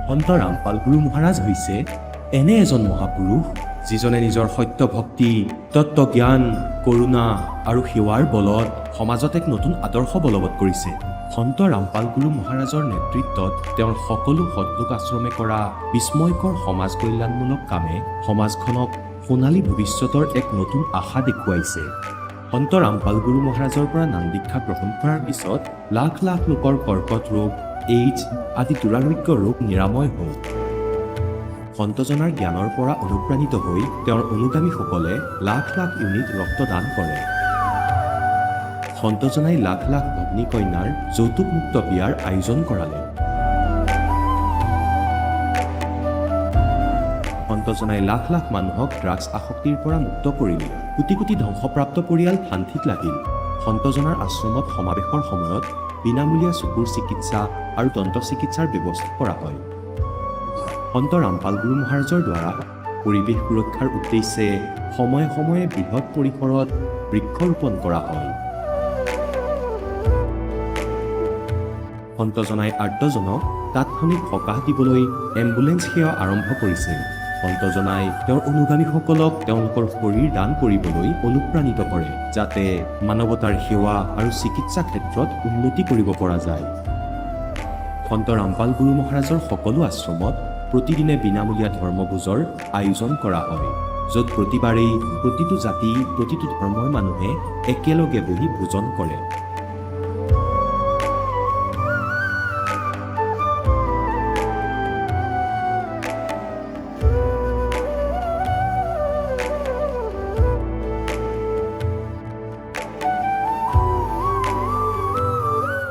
সন্ত ৰামপাল গুৰু মহাৰাজ হৈছে এনে এজন মহাপুৰুষ যিজনে নিজৰ সত্য ভক্তি, তত্ত্বজ্ঞান, কৰোণা আৰু সেৱাৰ বলত সমাজত এক নতুন আদৰ্শ বলবৎ কৰিছে। সন্ত ৰামপাল গুৰু মহাৰাজৰ নেতৃত্বত তেওঁৰ সকলো সৎলোক আশ্ৰমে কৰা বিস্ময়কৰ সমাজ কল্যাণমূলক কামে সমাজখনক সোণালী ভৱিষ্যতৰ এক নতুন আশা দেখুৱাইছে। সন্ত ৰামপাল গুৰু মহাৰাজৰ পৰা নাম দীক্ষা গ্ৰহণ কৰাৰ পিছত লাখ লাখ লোকৰ কৰ্কট ৰোগ, এইডছ আদি দুৰাৰোগ্য ৰোগ নিৰাময় হ'ল। সন্তজনাৰ জ্ঞানৰ পৰা অনুপ্ৰাণিত হৈ তেওঁৰ অনুগামীসকলে লাখ লাখ ইউনিট ৰক্তদান কৰে। সন্তজনাই লাখ লাখ ভগ্নী কন্যাৰ যৌতুকমুক্ত বিয়াৰ আয়োজন কৰালে। সন্তজনাই লাখ লাখ মানুহক ড্ৰাগছ আসক্তিৰ পৰা মুক্ত কৰিলে। কোটি কোটি ধ্বংসপ্ৰাপ্ত পৰিয়াল শান্তিত লাগিল। সন্তজনাৰ আশ্ৰমত সমাৱেশৰ সময়ত বিনামূলীয়া চকুৰ চিকিৎসা আৰু দন্ত চিকিৎসাৰ ব্যৱস্থা কৰা হয়। সন্ত ৰামপাল গুৰু মহাৰাজৰ দ্বাৰা পৰিৱেশ সুৰক্ষাৰ উদ্দেশ্যে সময়ে সময়ে বৃহৎ পৰিসৰত বৃক্ষৰোপণ কৰা হয়। সন্তজনাই আৰ্তজনক তাৎক্ষণিক সকাহ দিবলৈ এম্বুলেন্স সেৱা আৰম্ভ কৰিছে। সন্তজনাই তেওঁৰ অনুগামীসকলক তেওঁলোকৰ শৰীৰ দান কৰিবলৈ অনুপ্ৰাণিত কৰে, যাতে মানৱতাৰ সেৱা আৰু চিকিৎসা ক্ষেত্ৰত উন্নতি কৰিব পৰা যায়। সন্ত ৰামপাল গুৰু মহাৰাজৰ সকলো আশ্ৰমত প্ৰতিদিনে বিনামূলীয়া ধৰ্মভোজৰ আয়োজন কৰা হয়, য'ত প্ৰতিবাৰেই প্ৰতিটো জাতি, প্ৰতিটো ধৰ্মৰ মানুহে একেলগে বহি ভোজন কৰে।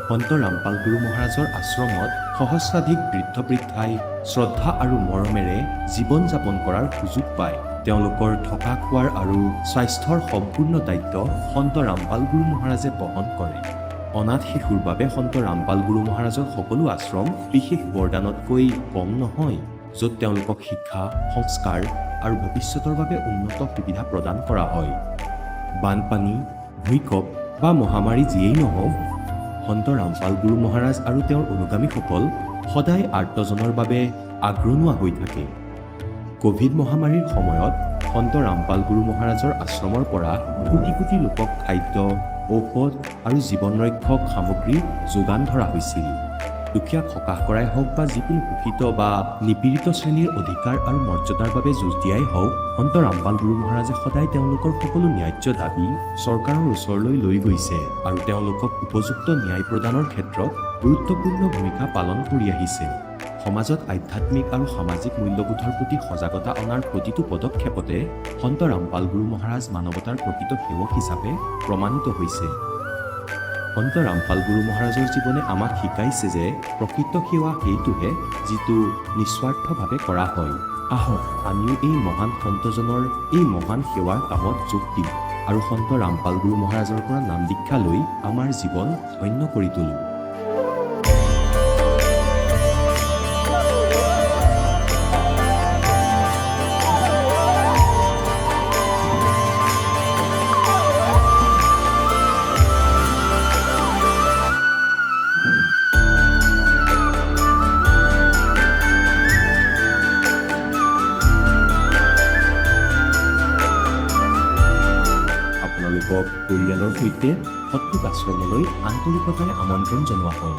সন্ত ৰামপাল গুৰু মহাৰাজৰ আশ্ৰমত সহস্ৰাধিক বৃদ্ধ বৃদ্ধাই শ্ৰদ্ধা আৰু মৰমেৰে জীৱন যাপন কৰাৰ সুযোগ পায়। তেওঁলোকৰ থকা খোৱাৰ আৰু স্বাস্থ্যৰ সম্পূৰ্ণ দায়িত্ব সন্ত ৰামপাল গুৰু মহাৰাজে বহন কৰে। অনাথ শিশুৰ বাবে সন্ত ৰামপাল গুৰু মহাৰাজৰ সকলো আশ্ৰম বিশেষ বৰদানতকৈ কম নহয়, য'ত তেওঁলোকক শিক্ষা, সংস্কাৰ আৰু ভৱিষ্যতৰ বাবে উন্নত সুবিধা প্ৰদান কৰা হয়। বানপানী, ভূঁইকঁপ বা মহামাৰী যিয়েই নহওক, সন্ত ৰামপাল গুৰু মহাৰাজ আৰু তেওঁৰ অনুগামীসকল সদায় আৰ্তজনৰ বাবে আগৰণুৱা হৈ থাকে। কোভিড মহামাৰীৰ সময়ত সন্ত ৰামপাল গুৰু মহাৰাজৰ আশ্ৰমৰ পৰা কোটি কোটি লোকক খাদ্য, ঔষধ আৰু জীৱন ৰক্ষক সামগ্ৰী যোগান ধৰা হৈছিল। দুখীয়াক সকাহ কৰাই হওক বা যিকোনো শোষিত বা নিপীড়িত শ্ৰেণীৰ অধিকাৰ আৰু মৰ্যাদাৰ বাবে যুঁজ দিয়াই হওক, সন্ত ৰামপাল গুৰু মহাৰাজে সদায় তেওঁলোকৰ সকলো ন্যায্য দাবী চৰকাৰৰ ওচৰলৈ লৈ গৈছে আৰু তেওঁলোকক উপযুক্ত ন্যায় প্ৰদানৰ ক্ষেত্ৰত গুৰুত্বপূৰ্ণ ভূমিকা পালন কৰি আহিছে। সমাজত আধ্যাত্মিক আৰু সামাজিক মূল্যবোধৰ প্ৰতি সজাগতা অনাৰ প্ৰতিটো পদক্ষেপতে সন্ত ৰামপাল গুৰু মহাৰাজ মানৱতাৰ প্ৰকৃত সেৱক হিচাপে প্ৰমাণিত হৈছে। সন্ত ৰামপাল গুৰু মহাৰাজৰ জীৱনে আমাক শিকাইছে যে প্ৰকৃত সেৱা সেইটোহে যিটো নিস্বাৰ্থভাৱে কৰা হয়। আহক আমিও এই মহান সন্তজনৰ এই মহান সেৱাৰ কামত যোগ দিম আৰু সন্ত ৰামপাল গুৰু মহাৰাজৰ পৰা নাম দীক্ষা লৈ আমাৰ জীৱন ধন্য কৰি তোলোঁ। আপোনালোকক পৰিয়ালৰ সৈতে সৎলোক আশ্ৰমলৈ আন্তৰিকতাৰে আমন্ত্ৰণ জনোৱা হয়।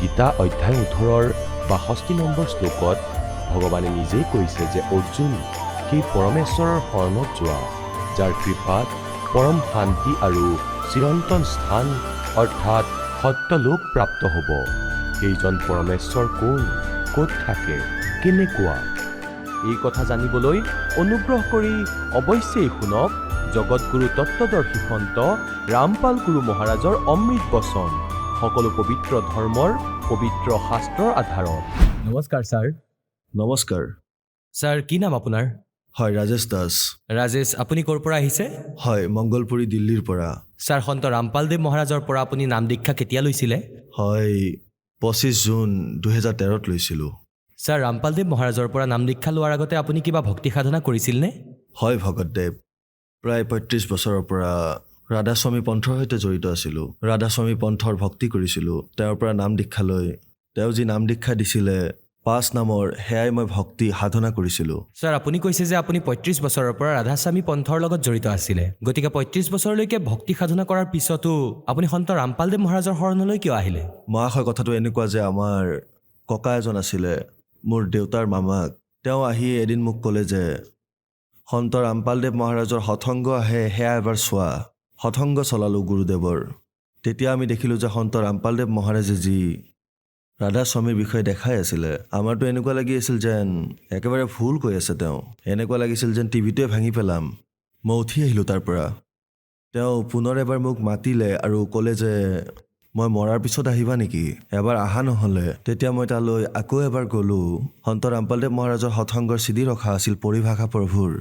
গীতা অধ্যায় 18 62 নম্বৰ শ্লোকত ভগৱানে নিজেই কৈছে যে অৰ্জুন, সেই পৰমেশ্বৰৰ শৰণত যোৱা, যাৰ কৃপাত পৰম শান্তি আৰু চিৰন্তন স্থান অৰ্থাৎ সত্যলোক প্ৰাপ্ত হ'ব। সেইজন পৰমেশ্বৰ কোন, ক'ত থাকে, কেনেকুৱা? এই কথা জানিবলৈ অনুগ্ৰহ কৰি অৱশ্যেই শুনক জগতগুৰু তত্ত্বদৰ্শী সন্ত ৰামপাল গুৰু মহাৰাজৰ অমৃত বচন, সকলো পবিত্ৰ ধৰ্মৰ পবিত্ৰ শাস্ত্ৰৰ আধাৰত। নমস্কাৰ ছাৰ। নমস্কাৰ। ছাৰ, কি নাম আপোনাৰ? হয় ৰাজেশ দাস ৰাজেশ, আপুনি ক'ৰ পৰা আহিছে? হয় মংগলপুৰী দিল্লীৰ পৰা ছাৰ, সন্ত ৰামপালদেৱ মহাৰাজৰ পৰা আপুনি নাম দীক্ষা কেতিয়া লৈছিলে? হয় 25 জুন 2013 লৈছিলোঁ ছাৰ, ৰামপালদেৱ মহাৰাজৰ পৰা নাম দীক্ষা লোৱাৰ আগতে আপুনি কিবা ভক্তি সাধনা কৰিছিলনে? হয় ভগতদেৱ প্ৰায় 35 বছৰৰ পৰা ৰাধাস্বামী পন্থৰ সৈতে জড়িত আছিলোঁ ৰাধাস্বামী পন্থৰ ভক্তি কৰিছিলোঁ তেওঁৰ পৰা নাম দীক্ষা লৈ তেওঁ যি নাম দীক্ষা দিছিলে 5 নামৰ সেয়াই মই ভক্তি সাধনা কৰিছিলোঁ ছাৰ, আপুনি কৈছে যে আপুনি 35 বছৰৰ পৰা ৰাধাস্বামী পন্থৰ লগত জড়িত আছিলে। গতিকে 35 বছৰলৈকে ভক্তি সাধনা কৰাৰ পিছতো আপুনি সন্ত ৰামপালদেৱ মহাৰাজৰ শৰণলৈ কিয় আহিলে? মহাশয় কথাটো এনেকুৱা যে আমাৰ ককা এজন আছিলে মোৰ দেউতাৰ মামাক তেওঁ আহি এদিন মোক ক'লে যে সন্ত ৰামপালদেৱ মহাৰাজৰ সৎসংগ আহে সেয়া এবাৰ চোৱা সৎসংগ চলালোঁ গুৰুদেৱৰ তেতিয়া আমি দেখিলোঁ যে সন্ত ৰামপালদেৱ মহাৰাজে যি ৰাধাস্বামীৰ বিষয়ে দেখাই আছিলে আমাৰতো এনেকুৱা লাগি আছিল যেন একেবাৰে ভুল কৈ আছে তেওঁ এনেকুৱা লাগিছিল যেন টিভিটোৱে ভাঙি পেলাম মই উঠি আহিলোঁ তাৰ পৰা তেওঁ পুনৰ এবাৰ মোক মাতিলে আৰু ক'লে যে মই মৰাৰ পিছত আহিবা নেকি এবাৰ অহা নহ'লে তেতিয়া মই তালৈ আকৌ এবাৰ গ'লোঁ সন্ত ৰামপালদেৱ মহাৰাজৰ সৎসংগৰ চিডি ৰখা আছিল পৰিভাষা প্ৰভুৰ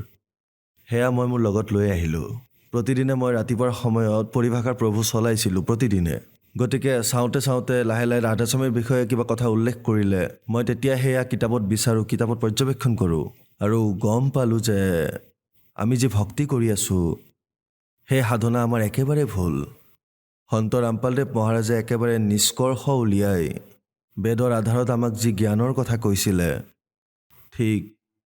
সেয়া মই মোৰ লগত লৈ আহিলোঁ প্ৰতিদিনে মই ৰাতিপুৱাৰ সময়ত পৰিভাষাৰ প্ৰভু চলাইছিলোঁ প্ৰতিদিনে গতিকে চাওঁতে চাওঁতে লাহে লাহে ৰাধাস্বামীৰ বিষয়ে কিবা কথা উল্লেখ কৰিলে মই তেতিয়া সেয়া কিতাপত বিচাৰোঁ কিতাপত পৰ্যবেক্ষণ কৰোঁ আৰু গম পালোঁ যে আমি যি ভক্তি কৰি আছোঁ সেই সাধনা আমাৰ একেবাৰে ভুল সন্ত ৰামপালদেৱ মহাৰাজে একেবাৰে নিষ্কৰ্ষ উলিয়াই বেদৰ আধাৰত আমাক যি জ্ঞানৰ কথা কৈছিলে ঠিক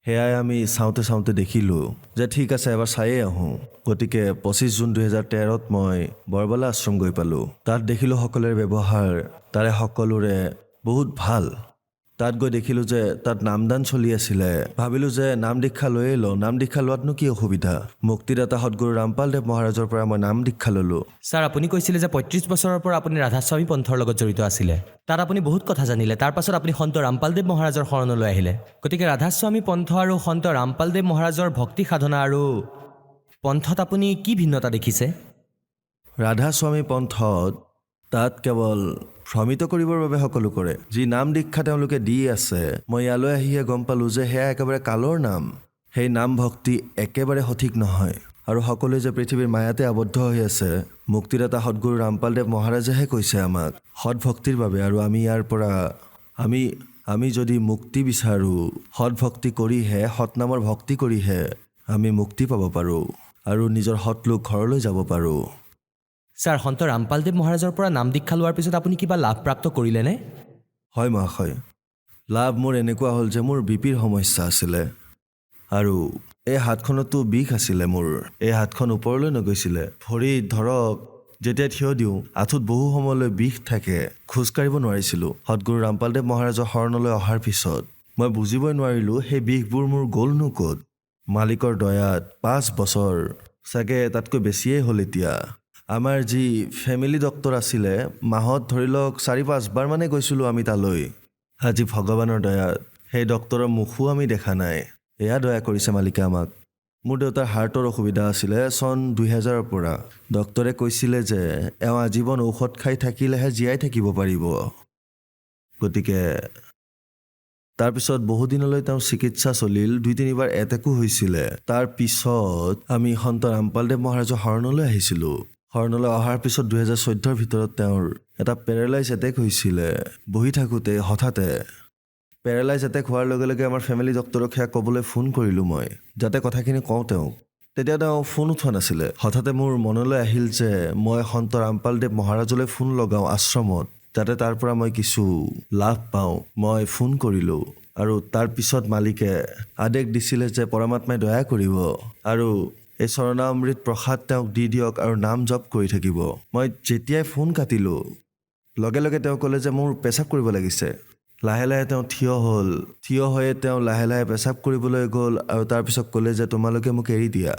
সেয়াই আমি চাওঁতে চাওঁতে দেখিলোঁ যে ঠিক আছে এবাৰ চায়েই আহোঁ গতিকে 25 জুন 2013 মই বৰবালা আশ্ৰম গৈ পালোঁ তাত দেখিলোঁ সকলোৰে ব্যৱহাৰ তাৰে সকলোৰে বহুত ভাল তাত গৈ দেখিলোঁ যে তাত নামদান চলি আছিলে ভাবিলোঁ যে নাম দীক্ষা লৈয়ে লওঁ নাম দীক্ষা লোৱাতনো কি অসুবিধা মুক্তিদাতা সদগুৰু ৰামপালদেৱ মহাৰাজৰ পৰা মই নাম দীক্ষা ল'লোঁ ছাৰ, আপুনি কৈছিলে যে 35 বছৰৰ পৰা আপুনি ৰাধাস্বামী পন্থৰ লগত জড়িত আছিলে। তাত আপুনি বহুত কথা জানিলে। তাৰ পাছত আপুনি সন্ত ৰামপালদেৱ মহাৰাজৰ শৰণলৈ আহিলে। গতিকে ৰাধাস্বামী পন্থ আৰু সন্ত ৰামপালদেৱ মহাৰাজৰ ভক্তি সাধনা আৰু পন্থত আপুনি কি ভিন্নতা দেখিছে? ৰাধাস্বামী পন্থত তাত কেৱল ভ্ৰমিত কৰিবৰ বাবে সকলো কৰে যি নাম দীক্ষা তেওঁলোকে দি আছে মই ইয়ালৈ আহিয়ে গম পালোঁ যে সেয়া একেবাৰে কালৰ নাম সেই নাম ভক্তি একেবাৰে সঠিক নহয় আৰু সকলোৱে যে পৃথিৱীৰ মায়াতে আবদ্ধ হৈ আছে মুক্তিদাতা সদগুৰু ৰামপালদেৱ মহাৰাজেহে কৈছে আমাক সৎ ভক্তিৰ বাবে আৰু আমি ইয়াৰ পৰা আমি যদি মুক্তি বিচাৰোঁ সৎ ভক্তি কৰিহে সৎ নামৰ ভক্তি কৰিহে আমি মুক্তি পাব পাৰোঁ আৰু নিজৰ সৎ লোক ঘৰলৈ যাব পাৰোঁ ছাৰ, সন্ত ৰামপালদেৱ মহাৰাজৰ পৰা নাম দীক্ষা লোৱাৰ পিছত আপুনি কিবা লাভ প্ৰাপ্ত কৰিলেনে? হয় মহাশয় লাভ মোৰ এনেকুৱা হ'ল যে মোৰ বিপিৰ সমস্যা আছিলে আৰু এই হাতখনতো বিষ আছিলে মোৰ এই হাতখন ওপৰলৈ নগৈছিলে ভৰিত ধৰক যেতিয়া থিয় দিওঁ আঁঠুত বহু সময়লৈ বিষ থাকে খোজকাঢ়িব নোৱাৰিছিলোঁ সদগুৰু ৰামপালদেৱ মহাৰাজৰ শৰণলৈ অহাৰ পিছত মই বুজিবই নোৱাৰিলোঁ সেই বিষবোৰ মোৰ গ'লনো ক'ত মালিকৰ দয়াত 5 বছৰ চাগে তাতকৈ বেছিয়ে হ'ল এতিয়া আমাৰ যি ফেমিলি ডক্টৰ আছিলে মাহত ধৰি লওক 4-5 বাৰ মানে গৈছিলোঁ আমি তালৈ আজি ভগৱানৰ দয়াত সেই ডক্টৰৰ মুখো আমি দেখা নাই এয়া দয়া কৰিছে মালিকে আমাক মোৰ দেউতাৰ হাৰ্টৰ অসুবিধা আছিলে চন 2000ৰ পৰা ডক্টৰে কৈছিলে যে এওঁ আজীৱন ঔষধ খাই থাকিলেহে জীয়াই থাকিব পাৰিব গতিকে তাৰপিছত বহুদিনলৈ তেওঁৰ চিকিৎসা চলিল 2-3 বাৰ এটেকো হৈছিলে তাৰ পিছত আমি সন্ত ৰামপালদেৱ মহাৰাজৰ শৰণলৈ আহিছিলোঁ শৰণলৈ অহাৰ পিছত 2014ৰ ভিতৰত তেওঁৰ এটা পেৰালাইজ এটেক হৈছিলে বহি থাকোঁতে হঠাতে পেৰালাইজ এটেক হোৱাৰ লগে লগে আমাৰ ফেমিলি ডক্টৰক সেয়া ক'বলৈ ফোন কৰিলোঁ মই যাতে কথাখিনি কওঁ তেওঁক তেতিয়া তেওঁ ফোন উঠোৱা নাছিলে হঠাতে মোৰ মনলৈ আহিল যে মই সন্ত ৰামপালদেৱ মহাৰাজলৈ ফোন লগাওঁ আশ্ৰমত যাতে তাৰ পৰা মই কিছু লাভ পাওঁ মই ফোন কৰিলোঁ আৰু তাৰ পিছত মালিকে আদেশ দিছিলে যে পৰমাত্মাই দয়া কৰিব আৰু এই চৰণামৃত প্ৰসাদ তেওঁক দি দিয়ক আৰু নাম জপ কৰি থাকিব মই যেতিয়াই ফোন কাটিলোঁ লগে লগে তেওঁ ক'লে যে মোৰ পেচাব কৰিব লাগিছে লাহে লাহে তেওঁ থিয় হৈয়ে তেওঁ লাহে লাহে পেচাব কৰিবলৈ গ'ল আৰু তাৰপিছত ক'লে যে তোমালোকে মোক এৰি দিয়া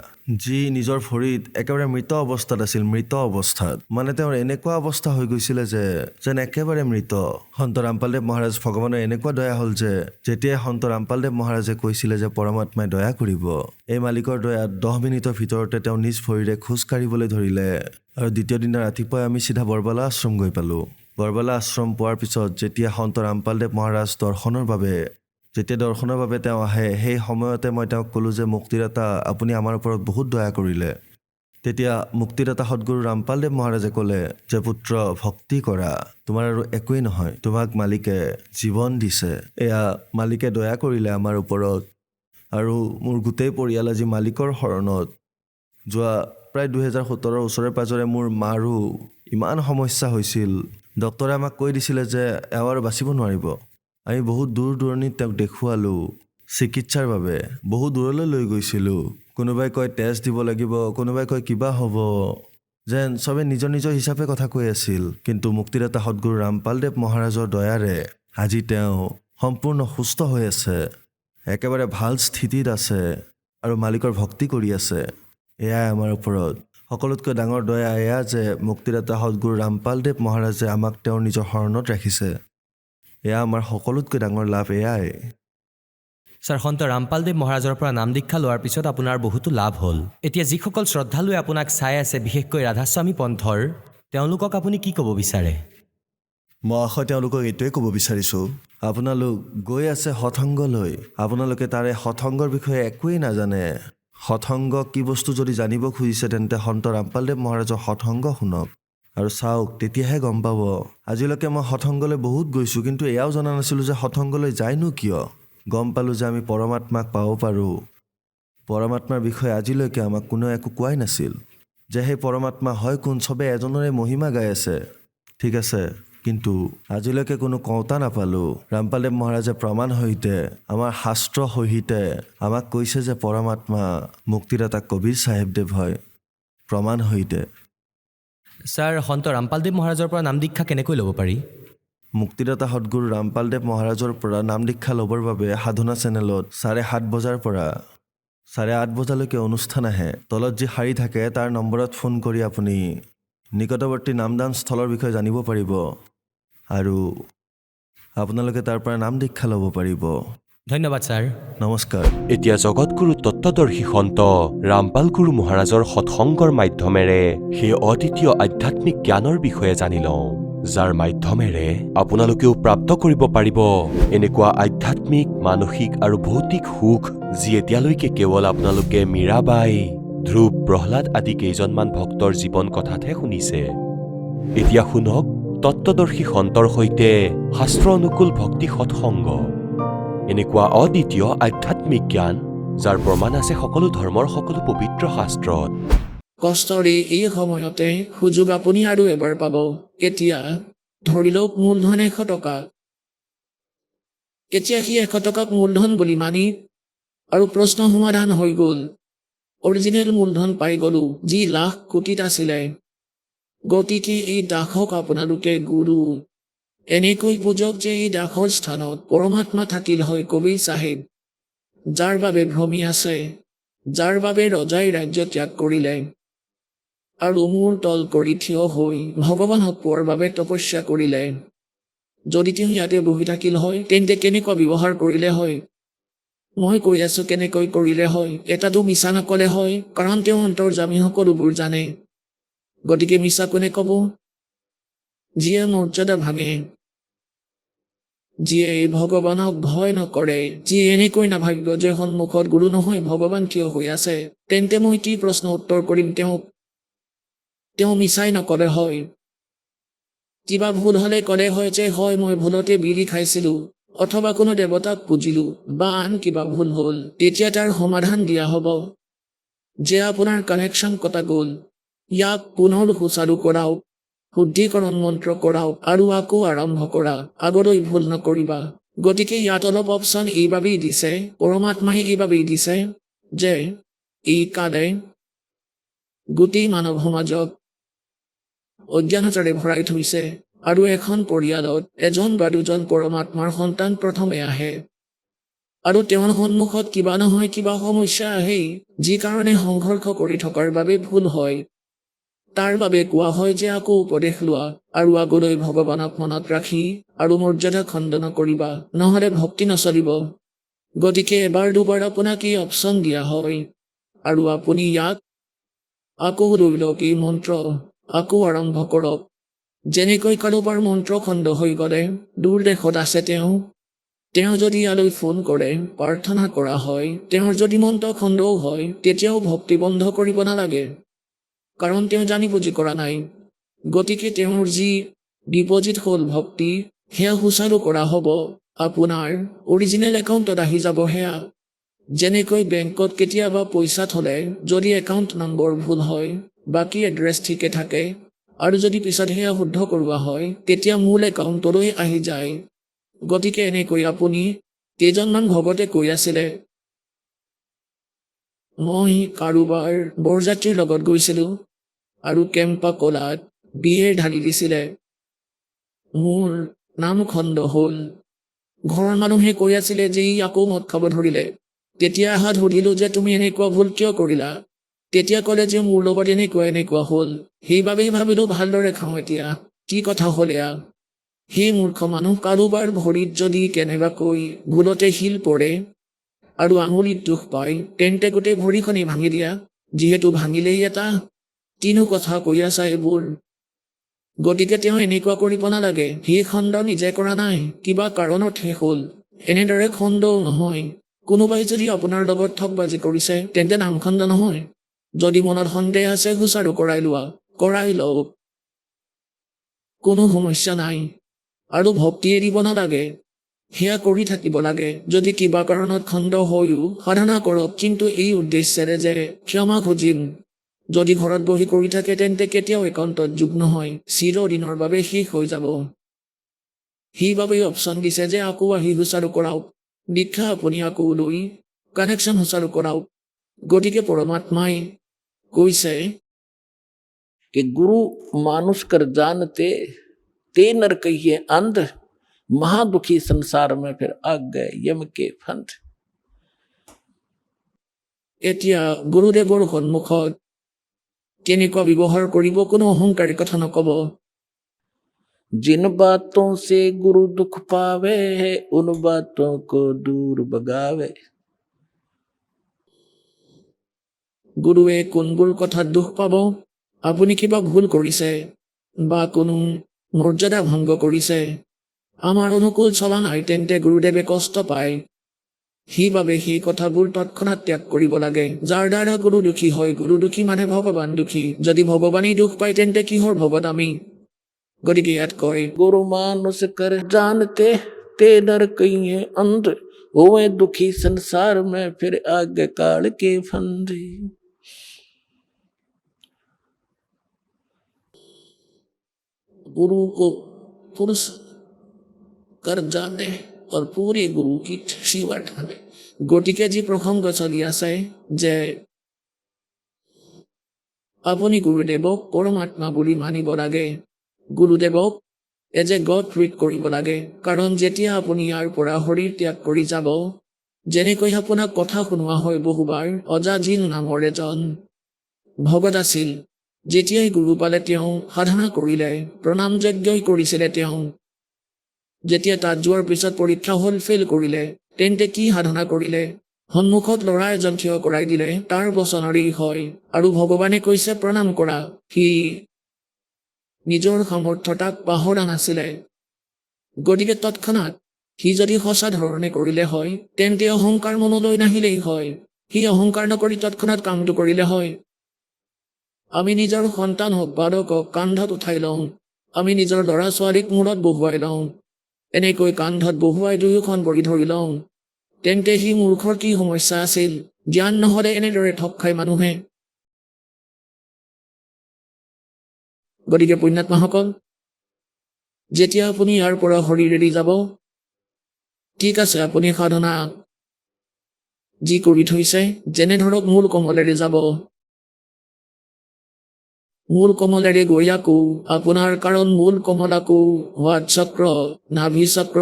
যি নিজৰ ভৰিত একেবাৰে মৃত অৱস্থাত আছিল মৃত অৱস্থাত মানে তেওঁৰ এনেকুৱা অৱস্থা হৈ গৈছিলে যে যেন একেবাৰে মৃত সন্ত ৰামপালদেৱ মহাৰাজ ভগৱানৰ এনেকুৱা দয়া হ'ল যে যেতিয়াই সন্ত ৰামপালদেৱ মহাৰাজে কৈছিলে যে পৰমাত্মাই দয়া কৰিব এই মালিকৰ দয়াত 10 মিনিটৰ ভিতৰতে তেওঁ নিজ ভৰিৰে খোজ কাঢ়িবলৈ ধৰিলে আৰু দ্বিতীয় দিনা ৰাতিপুৱাই আমি চিধা বৰবালা আশ্ৰম গৈ পালোঁ বৰবালা আশ্ৰম পোৱাৰ পিছত যেতিয়া সন্ত ৰামপালদেৱ মহাৰাজ দৰ্শনৰ বাবে যেতিয়া দৰ্শনৰ বাবে তেওঁ আহে সেই সময়তে মই তেওঁক ক'লোঁ যে মুক্তিদাতা আপুনি আমাৰ ওপৰত বহুত দয়া কৰিলে। তেতিয়া মুক্তিদাতা সদগুৰু ৰামপালদেৱ মহাৰাজে ক'লে যে পুত্ৰ ভক্তি কৰা, তোমাৰ আৰু একোৱেই নহয়, তোমাক মালিকে জীৱন দিছে, এয়া মালিকে দয়া কৰিলে আমাৰ ওপৰত। আৰু মোৰ গোটেই পৰিয়াল আজি মালিকৰ শৰণত। যোৱা প্ৰায় 2017 ওচৰে পাজৰে মোৰ মাৰো ইমান সমস্যা হৈছিল, ডক্তৰে আমাক কৈ দিছিলে যে এওঁ আৰু বাচিব নোৱাৰিব। আমি বহুত দূৰ দূৰণিত তেওঁক দেখুৱালোঁ চিকিৎসাৰ বাবে, বহু দূৰলৈ লৈ গৈছিলোঁ। কোনোবাই কয় টেষ্ট দিব লাগিব, কোনোবাই কয় কিবা হ'ব, যেন চবে নিজৰ নিজৰ হিচাপে কথা কৈ আছিল। কিন্তু মুক্তিদাতা সদগুৰু ৰামপালদেৱ মহাৰাজৰ দয়াৰে আজি তেওঁ সম্পূৰ্ণ সুস্থ হৈ আছে, একেবাৰে ভাল স্থিতিত আছে আৰু মালিকৰ ভক্তি কৰি আছে। এয়াই আমাৰ ওপৰত সকলোতকৈ ডাঙৰ দয়া এয়া যে মুক্তিদাতা সদগুৰু ৰামপালদেৱ মহাৰাজে আমাক তেওঁৰ নিজৰ শৰণত ৰাখিছে। এয়া আমাৰ সকলোতকৈ ডাঙৰ লাভ এয়াই। ছাৰ, সন্ত ৰামপালদেৱ মহাৰাজৰ পৰা নাম দীক্ষা লোৱাৰ পিছত আপোনাৰ বহুতো লাভ হ'ল। এতিয়া যিসকল শ্ৰদ্ধালুৱে আপোনাক চাই আছে, বিশেষকৈ ৰাধাস্বামী পন্থৰ, তেওঁলোকক আপুনি কি ক'ব বিচাৰে? মই আশা তেওঁলোকক এইটোৱে ক'ব বিচাৰিছোঁ, আপোনালোক গৈ আছে সৎসংগলৈ, আপোনালোকে তাৰে সৎসংগৰ বিষয়ে একোৱেই নাজানে। সৎসংগ কি বস্তু যদি জানিব খুজিছে তেন্তে সন্ত ৰামপালদেৱ মহাৰাজৰ সৎসংগ শুনক আৰু চাওক, তেতিয়াহে গম পাব। আজিলৈকে মই সৎসংগলৈ বহুত গৈছোঁ, কিন্তু এয়াও জনা নাছিলোঁ যে সৎসংগলৈ যায়নো কিয়। গম পালোঁ যে আমি পৰমাত্মাক পাব পাৰোঁ। পৰমাত্মাৰ বিষয়ে আজিলৈকে আমাক কোনেও একো কোৱাই নাছিল, যে সেই পৰমাত্মা হয় কোন। চবে এজনৰে মহিমা গাই আছে, ঠিক আছে, কিন্তু আজিলৈকে কোনো কওঁতা নাপালোঁ। ৰামপালদেৱ মহাৰাজে প্ৰমাণ সহিতে, আমাৰ শাস্ত্ৰ সহিতে আমাক কৈছে যে পৰমাত্মা মুক্তিদাতা কবীৰ চাহেবদেৱ হয়, প্ৰমাণ সহিতে। ছাৰ, সন্ত ৰামপালদেৱ মহাৰাজৰ পৰা নাম দীক্ষা কেনেকৈ ল'ব পাৰি? মুক্তিদাতা সদগুৰু ৰামপালদেৱ মহাৰাজৰ পৰা নাম দীক্ষা ল'বৰ বাবে সাধনা চেনেলত 7:30 বজাৰ পৰা 8:30 বজালৈকে অনুষ্ঠান আহে। তলত যি শাৰী থাকে তাৰ নম্বৰত ফোন কৰি আপুনি নিকটৱৰ্তী নামদান স্থলৰ বিষয়ে জানিব পাৰিব আৰু আপোনালোকে তাৰ পৰা নাম দীক্ষা ল'ব পাৰিব। ধন্যবাদ ছাৰ। নমস্কাৰ। এতিয়া জগতগুৰু তত্ত্বদৰ্শী সন্ত ৰামপাল গুৰু মহাৰাজৰ সৎসংগৰ মাধ্যমেৰে সেই অদ্বিতীয় আধ্যাত্মিক জ্ঞানৰ বিষয়ে জানি লওঁ, যাৰ মাধ্যমেৰে আপোনালোকেও প্ৰাপ্ত কৰিব পাৰিব এনেকুৱা আধ্যাত্মিক, মানসিক আৰু ভৌতিক সুখ যি এতিয়ালৈকে কেৱল আপোনালোকে মীৰাবাই, ধ্ৰুৱ, প্ৰহ্লাদ আদি কেইজনমান ভক্তৰ জীৱন কথাতহে শুনিছে। এতিয়া শুনক তত্ত্বদৰ্শী সন্তৰ সৈতে শাস্ত্ৰ অনুকূল ভক্তি সৎসংগ, এনেকুৱা অদ্বিতীয় আধ্যাত্মিক জ্ঞান যাৰ প্ৰমাণ আছে সকলো ধৰ্মৰ সকলো পবিত্ৰ শাস্ত্ৰত। কষ্টৰে এই সময়তে সুযোগ আপুনি আৰু এবাৰ পাব। কেতিয়া? ধৰি লওক মূলধন 100 টকা। কেতিয়া সি 100 টকাক মূলধন বুলি মানি আৰু প্ৰশ্ন সমাধান হৈ গ'ল। অৰিজিনেল মূলধন পাই গ'লো, যি লাখ কোটিত আছিলে। গতিকে এই দাসক আপোনালোকে গুৰু এনেকৈ বুজক যে এই দাসৰ স্থানত পৰমাত্মা থাকিল হয় কবিৰ চাহেব, যাৰ বাবে ভ্ৰমি আছে, যাৰ বাবে ৰজাই ৰাজ্য ত্যাগ কৰিলে আৰু মূৰ তল কৰি থিয় হৈ ভগৱানক পোৱাৰ বাবে তপস্যা কৰিলে। যদি তেওঁ ইয়াতে বহি থাকিল হয় তেন্তে কেনেকুৱা ব্যৱহাৰ কৰিলে হয়? মই কৈ আছো কেনেকৈ কৰিলে হয়। এটাতো মিছা নকলে হয়, কাৰণ তেওঁ অন্তৰ্যামী সকলোবোৰ জানে। গতিকে মিছা কোনে কব? যিয়ে মৰ্যাদা ভাঙে, যিয়ে ভগৱানক ভয় নকৰে, যিয়ে এনেকৈ নাভাবিব যে সন্মুখত গুৰু নহয় ভগৱান থিয় হৈ আছে, তেন্তে মই কি প্ৰশ্ন উত্তৰ কৰিম তেওঁক? তেওঁ মিছাই নকলে হয়। কিবা ভুল হলে কলে হয় যে হয় মই ভুলতে বিড়ি খাইছিলো অথবা কোনো দেৱতাক পুজিলো বা আন কিবা ভুল হ'ল, তেতিয়া তাৰ সমাধান দিয়া হ'ব যে আপোনাৰ কানেকশ্যন কটা গ'ল, ইয়াক পুনৰ সুচাৰু কৰাওক, শুদ্ধিকৰণ মন্ত্ৰ কৰাওক আৰু আকৌ আৰম্ভ কৰা, আগলৈ ভুল নকৰিবা। গতিকে ইয়াত অলপ অপশ্যন এইবাবেই দিছে, পৰমাত্মাই এইবাবেই দিছে যে এই কালে গোটেই মানৱ সমাজক অজ্ঞানতাৰে ভৰাই থৈছে আৰু এখন পৰিয়ালত এজন বা দুজন পৰমাত্মাৰ সন্তান প্ৰথমে আহে আৰু তেওঁৰ সন্মুখত কিবা নহয় কিবা সমস্যা আহেই, যি কাৰণে সংঘৰ্ষ কৰি থকাৰ বাবে ভুল হয়। তাৰ বাবে কোৱা হয় যে আকৌ উপদেশ লোৱা আৰু আগলৈ ভগৱানক মনত ৰাখি আৰু মৰ্যাদা খণ্ডন কৰিবা, নহলে ভক্তি নচলিব। গতিকে এবাৰ দুবাৰ আপোনাক এই অপশ্যন দিয়া হয় আৰু আপুনি ইয়াক আকৌ লৈ লওক এই মন্ত্ৰ, আকৌ আৰম্ভ কৰক। যেনেকৈ কাৰোবাৰ মন্ত্ৰ খণ্ড হৈ গ'লে দূৰ দেশত আছে তেওঁ তেওঁ যদি ইয়ালৈ ফোন কৰে, প্ৰাৰ্থনা কৰা হয়, তেওঁৰ যদি মনটো খণ্ডও হয়, তেতিয়াও ভক্তি বন্ধ কৰিব নালাগে, কাৰণ তেওঁ জানি বুজি কৰা নাই। গতিকে তেওঁৰ যি ডিপজিট হ'ল ভক্তি, সেয়া সুচাৰু কৰা হ'ব। আপোনাৰ অৰিজিনেল একাউণ্টত আহি যাব সেয়া। যেনেকৈ বেংকত কেতিয়াবা পইচা থলে যদি একাউণ্ট নম্বৰ ভুল হয়, বাকী এড্ৰেছ ঠিকে থাকে, আৰু যদি পিছত সেয়া শুদ্ধ কৰোৱা হয়, তেতিয়া মূল একাউণ্টলৈ আহি যায়। গতিকে এনেকৈ আপুনি কেইজনমান ভকতে কৈ আছিলে, মই কাৰোবাৰ বৰযাত্ৰীৰ লগত গৈছিলোঁ আৰু কেম্পা কলাত বিয়েৰ ঢালি দিছিলে। মোৰ নাম খণ্ড হ'ল। ঘৰৰ মানুহে কৈ আছিলে যে ই আকৌ মদ খাব ধৰিলে। তেতিয়া হাত সুধিলোঁ যে তুমি এনেকুৱা ভুল কিয় কৰিলা? তেতিয়া ক'লে যে মোৰ লগত এনেকুৱা হ'ল, সেইবাবেই ভাবিলোঁ ভালদৰে খাওঁ এতিয়া। কি কথা হ'ল এয়া? সেই মূৰ্খ মানুহ, কাৰোবাৰ ভৰিত যদি কেনেবাকৈ ভুলতে শিল পৰে আৰু আঙুলিত দুখ পায়, তেন্তে গোটেই ভৰিখনেই ভাঙি দিয়া। যিহেতু ভাঙিলেই এটা, কিনো কথা কৈ আছা এইবোৰ? গতিকে তেওঁ এনেকুৱা কৰিব নালাগে। সি খণ্ড নিজে কৰা নাই, কিবা কাৰণতহে হ'ল। এনেদৰে খণ্ডও নহয়। কোনোবাই যদি আপোনাৰ লগত ঠগবাজি কৰিছে, তেন্তে নাম খণ্ড নহয়। যদি মনত সন্দেহ আছে, সুচাৰু কৰাই লওক, কোনো সমস্যা নাই। আৰু ভক্তি এৰিব নালাগে, সেয়া কৰি থাকিব লাগে। যদি কিবা কাৰণত খণ্ড হৈও সাধনা কৰক, কিন্তু এই উদ্দেশ্যেৰে যে ক্ষমা খুজিম। যদি ঘৰত বহি কৰি থাকে, তেন্তে কেতিয়াও একাউণ্টত যোগ নহয়, চিৰদিনৰ বাবে শেষ হৈ যাব। সেইবাবেই অপশ্যন দিছে যে আকৌ আহি সুচাৰু কৰাওক। দীক্ষা আপুনি আকৌ লৈ কানেকশ্যন সুচাৰু কৰাওক। গতিকে পৰমাত্মাই কৈছে कि गुरु मानुष कर जानते ते नर कहिए अंध, महादुखी संसार में फिर आ गए यम के फंद। এতিয়া গুৰুদেৱৰ সন্মুখত কেনেকুৱা ব্যৱহাৰ কৰিব, কোনো অহংকাৰী কথা নকব। जिन बातों से गुरु दुख पावे है उन बातों को दूर भगावे। গুৰুৱে কোনবোৰ কথাত দুখ পাব? আপুনি কিবা ভুল কৰিছে বা কোনো মৰ্যাদা ভংগ কৰিছে, আমাৰ অনুকূল চলা নাই, তেন্তে গুৰুদেৱে কষ্ট পায়। সেইবাবে সেই কথাবোৰ তৎক্ষণাৎ ত্যাগ কৰিব লাগে। যাৰ দ্বাৰা গুৰু দুখী হয়, গুৰু দুখী মানে ভগৱান দুখী। যদি ভগৱানেই দুখ পায়, তেন্তে কিহৰ ভৱদামী? গতিকে ইয়াত কয়, गुरु मानुष कर जानते ते नर कहिए अंध, होवे दुखी संसार में फिर आगे काल के फंद। गुरु को पुरुष कर जाने और पूरे गुरु की सेवा ठाने। গতিকে যি প্ৰসংগ চলি আছে যে আপুনি গুৰুদেৱক পৰমাত্মা বুলি মানিব লাগে, গুৰুদেৱক এজ এ গড ট্ৰিট কৰিব লাগে। কাৰণ যেতিয়া আপুনি ইয়াৰ পৰা শৰীৰ ত্যাগ কৰি যাব, যেনেকৈ আপোনাক কথা শুনোৱা হয় বহুবাৰ, অজাজিল নামৰ এজন ভগত আছিল। যেতিয়াই গুৰু পালে তেওঁ সাধনা কৰিলে, প্ৰণাম যজ্ঞই কৰিছিলে তেওঁ। যেতিয়া তাত যোৱাৰ পিছত পৰীক্ষা হ'ল, ফেইল কৰিলে, তেন্তে কি সাধনা কৰিলে? সন্মুখত ল'ৰা এজন থিয় কৰাই দিলে, তাৰ বচনৰেই হয়, আৰু ভগৱানে কৈছে প্ৰণাম কৰা। সি নিজৰ সামৰ্থ্যতাক পাহৰা নাছিলে। গতিকে তৎক্ষণাৎ সি যদি সঁচা ধৰণে কৰিলে হয়, তেন্তে অহংকাৰ মনলৈ নাহিলেই হয়। সি অহংকাৰ নকৰি তৎক্ষণাৎ কামটো কৰিলে হয়। আমি নিজৰ সন্তান হওক বালকক কান্ধত উঠাই লওঁ, আমি নিজৰ ল'ৰা ছোৱালীক মূৰত বহুৱাই লওঁ, এনেকৈ কান্ধত বহুৱাই দুয়োখন ভৰি ধৰি লওঁ। তেন্তে সি মূৰ্খৰ কি সমস্যা আছিল? জ্ঞান নহলে এনেদৰে ঠগ খায় মানুহে। গতিকে পুণ্যাত্মাসকল, যেতিয়া আপুনি ইয়াৰ পৰা শৰীৰ এৰি যাব, ঠিক আছে, আপুনি সাধনা যি কৰি থৈছে, যেনে ধৰক মূল কমলেৰে যাব। মূল কমলেৰে গৈ আকৌ আপোনাৰ, কাৰণ মূল কমল আকৌ হোৱাত চক্ৰ, নাভি চক্ৰ,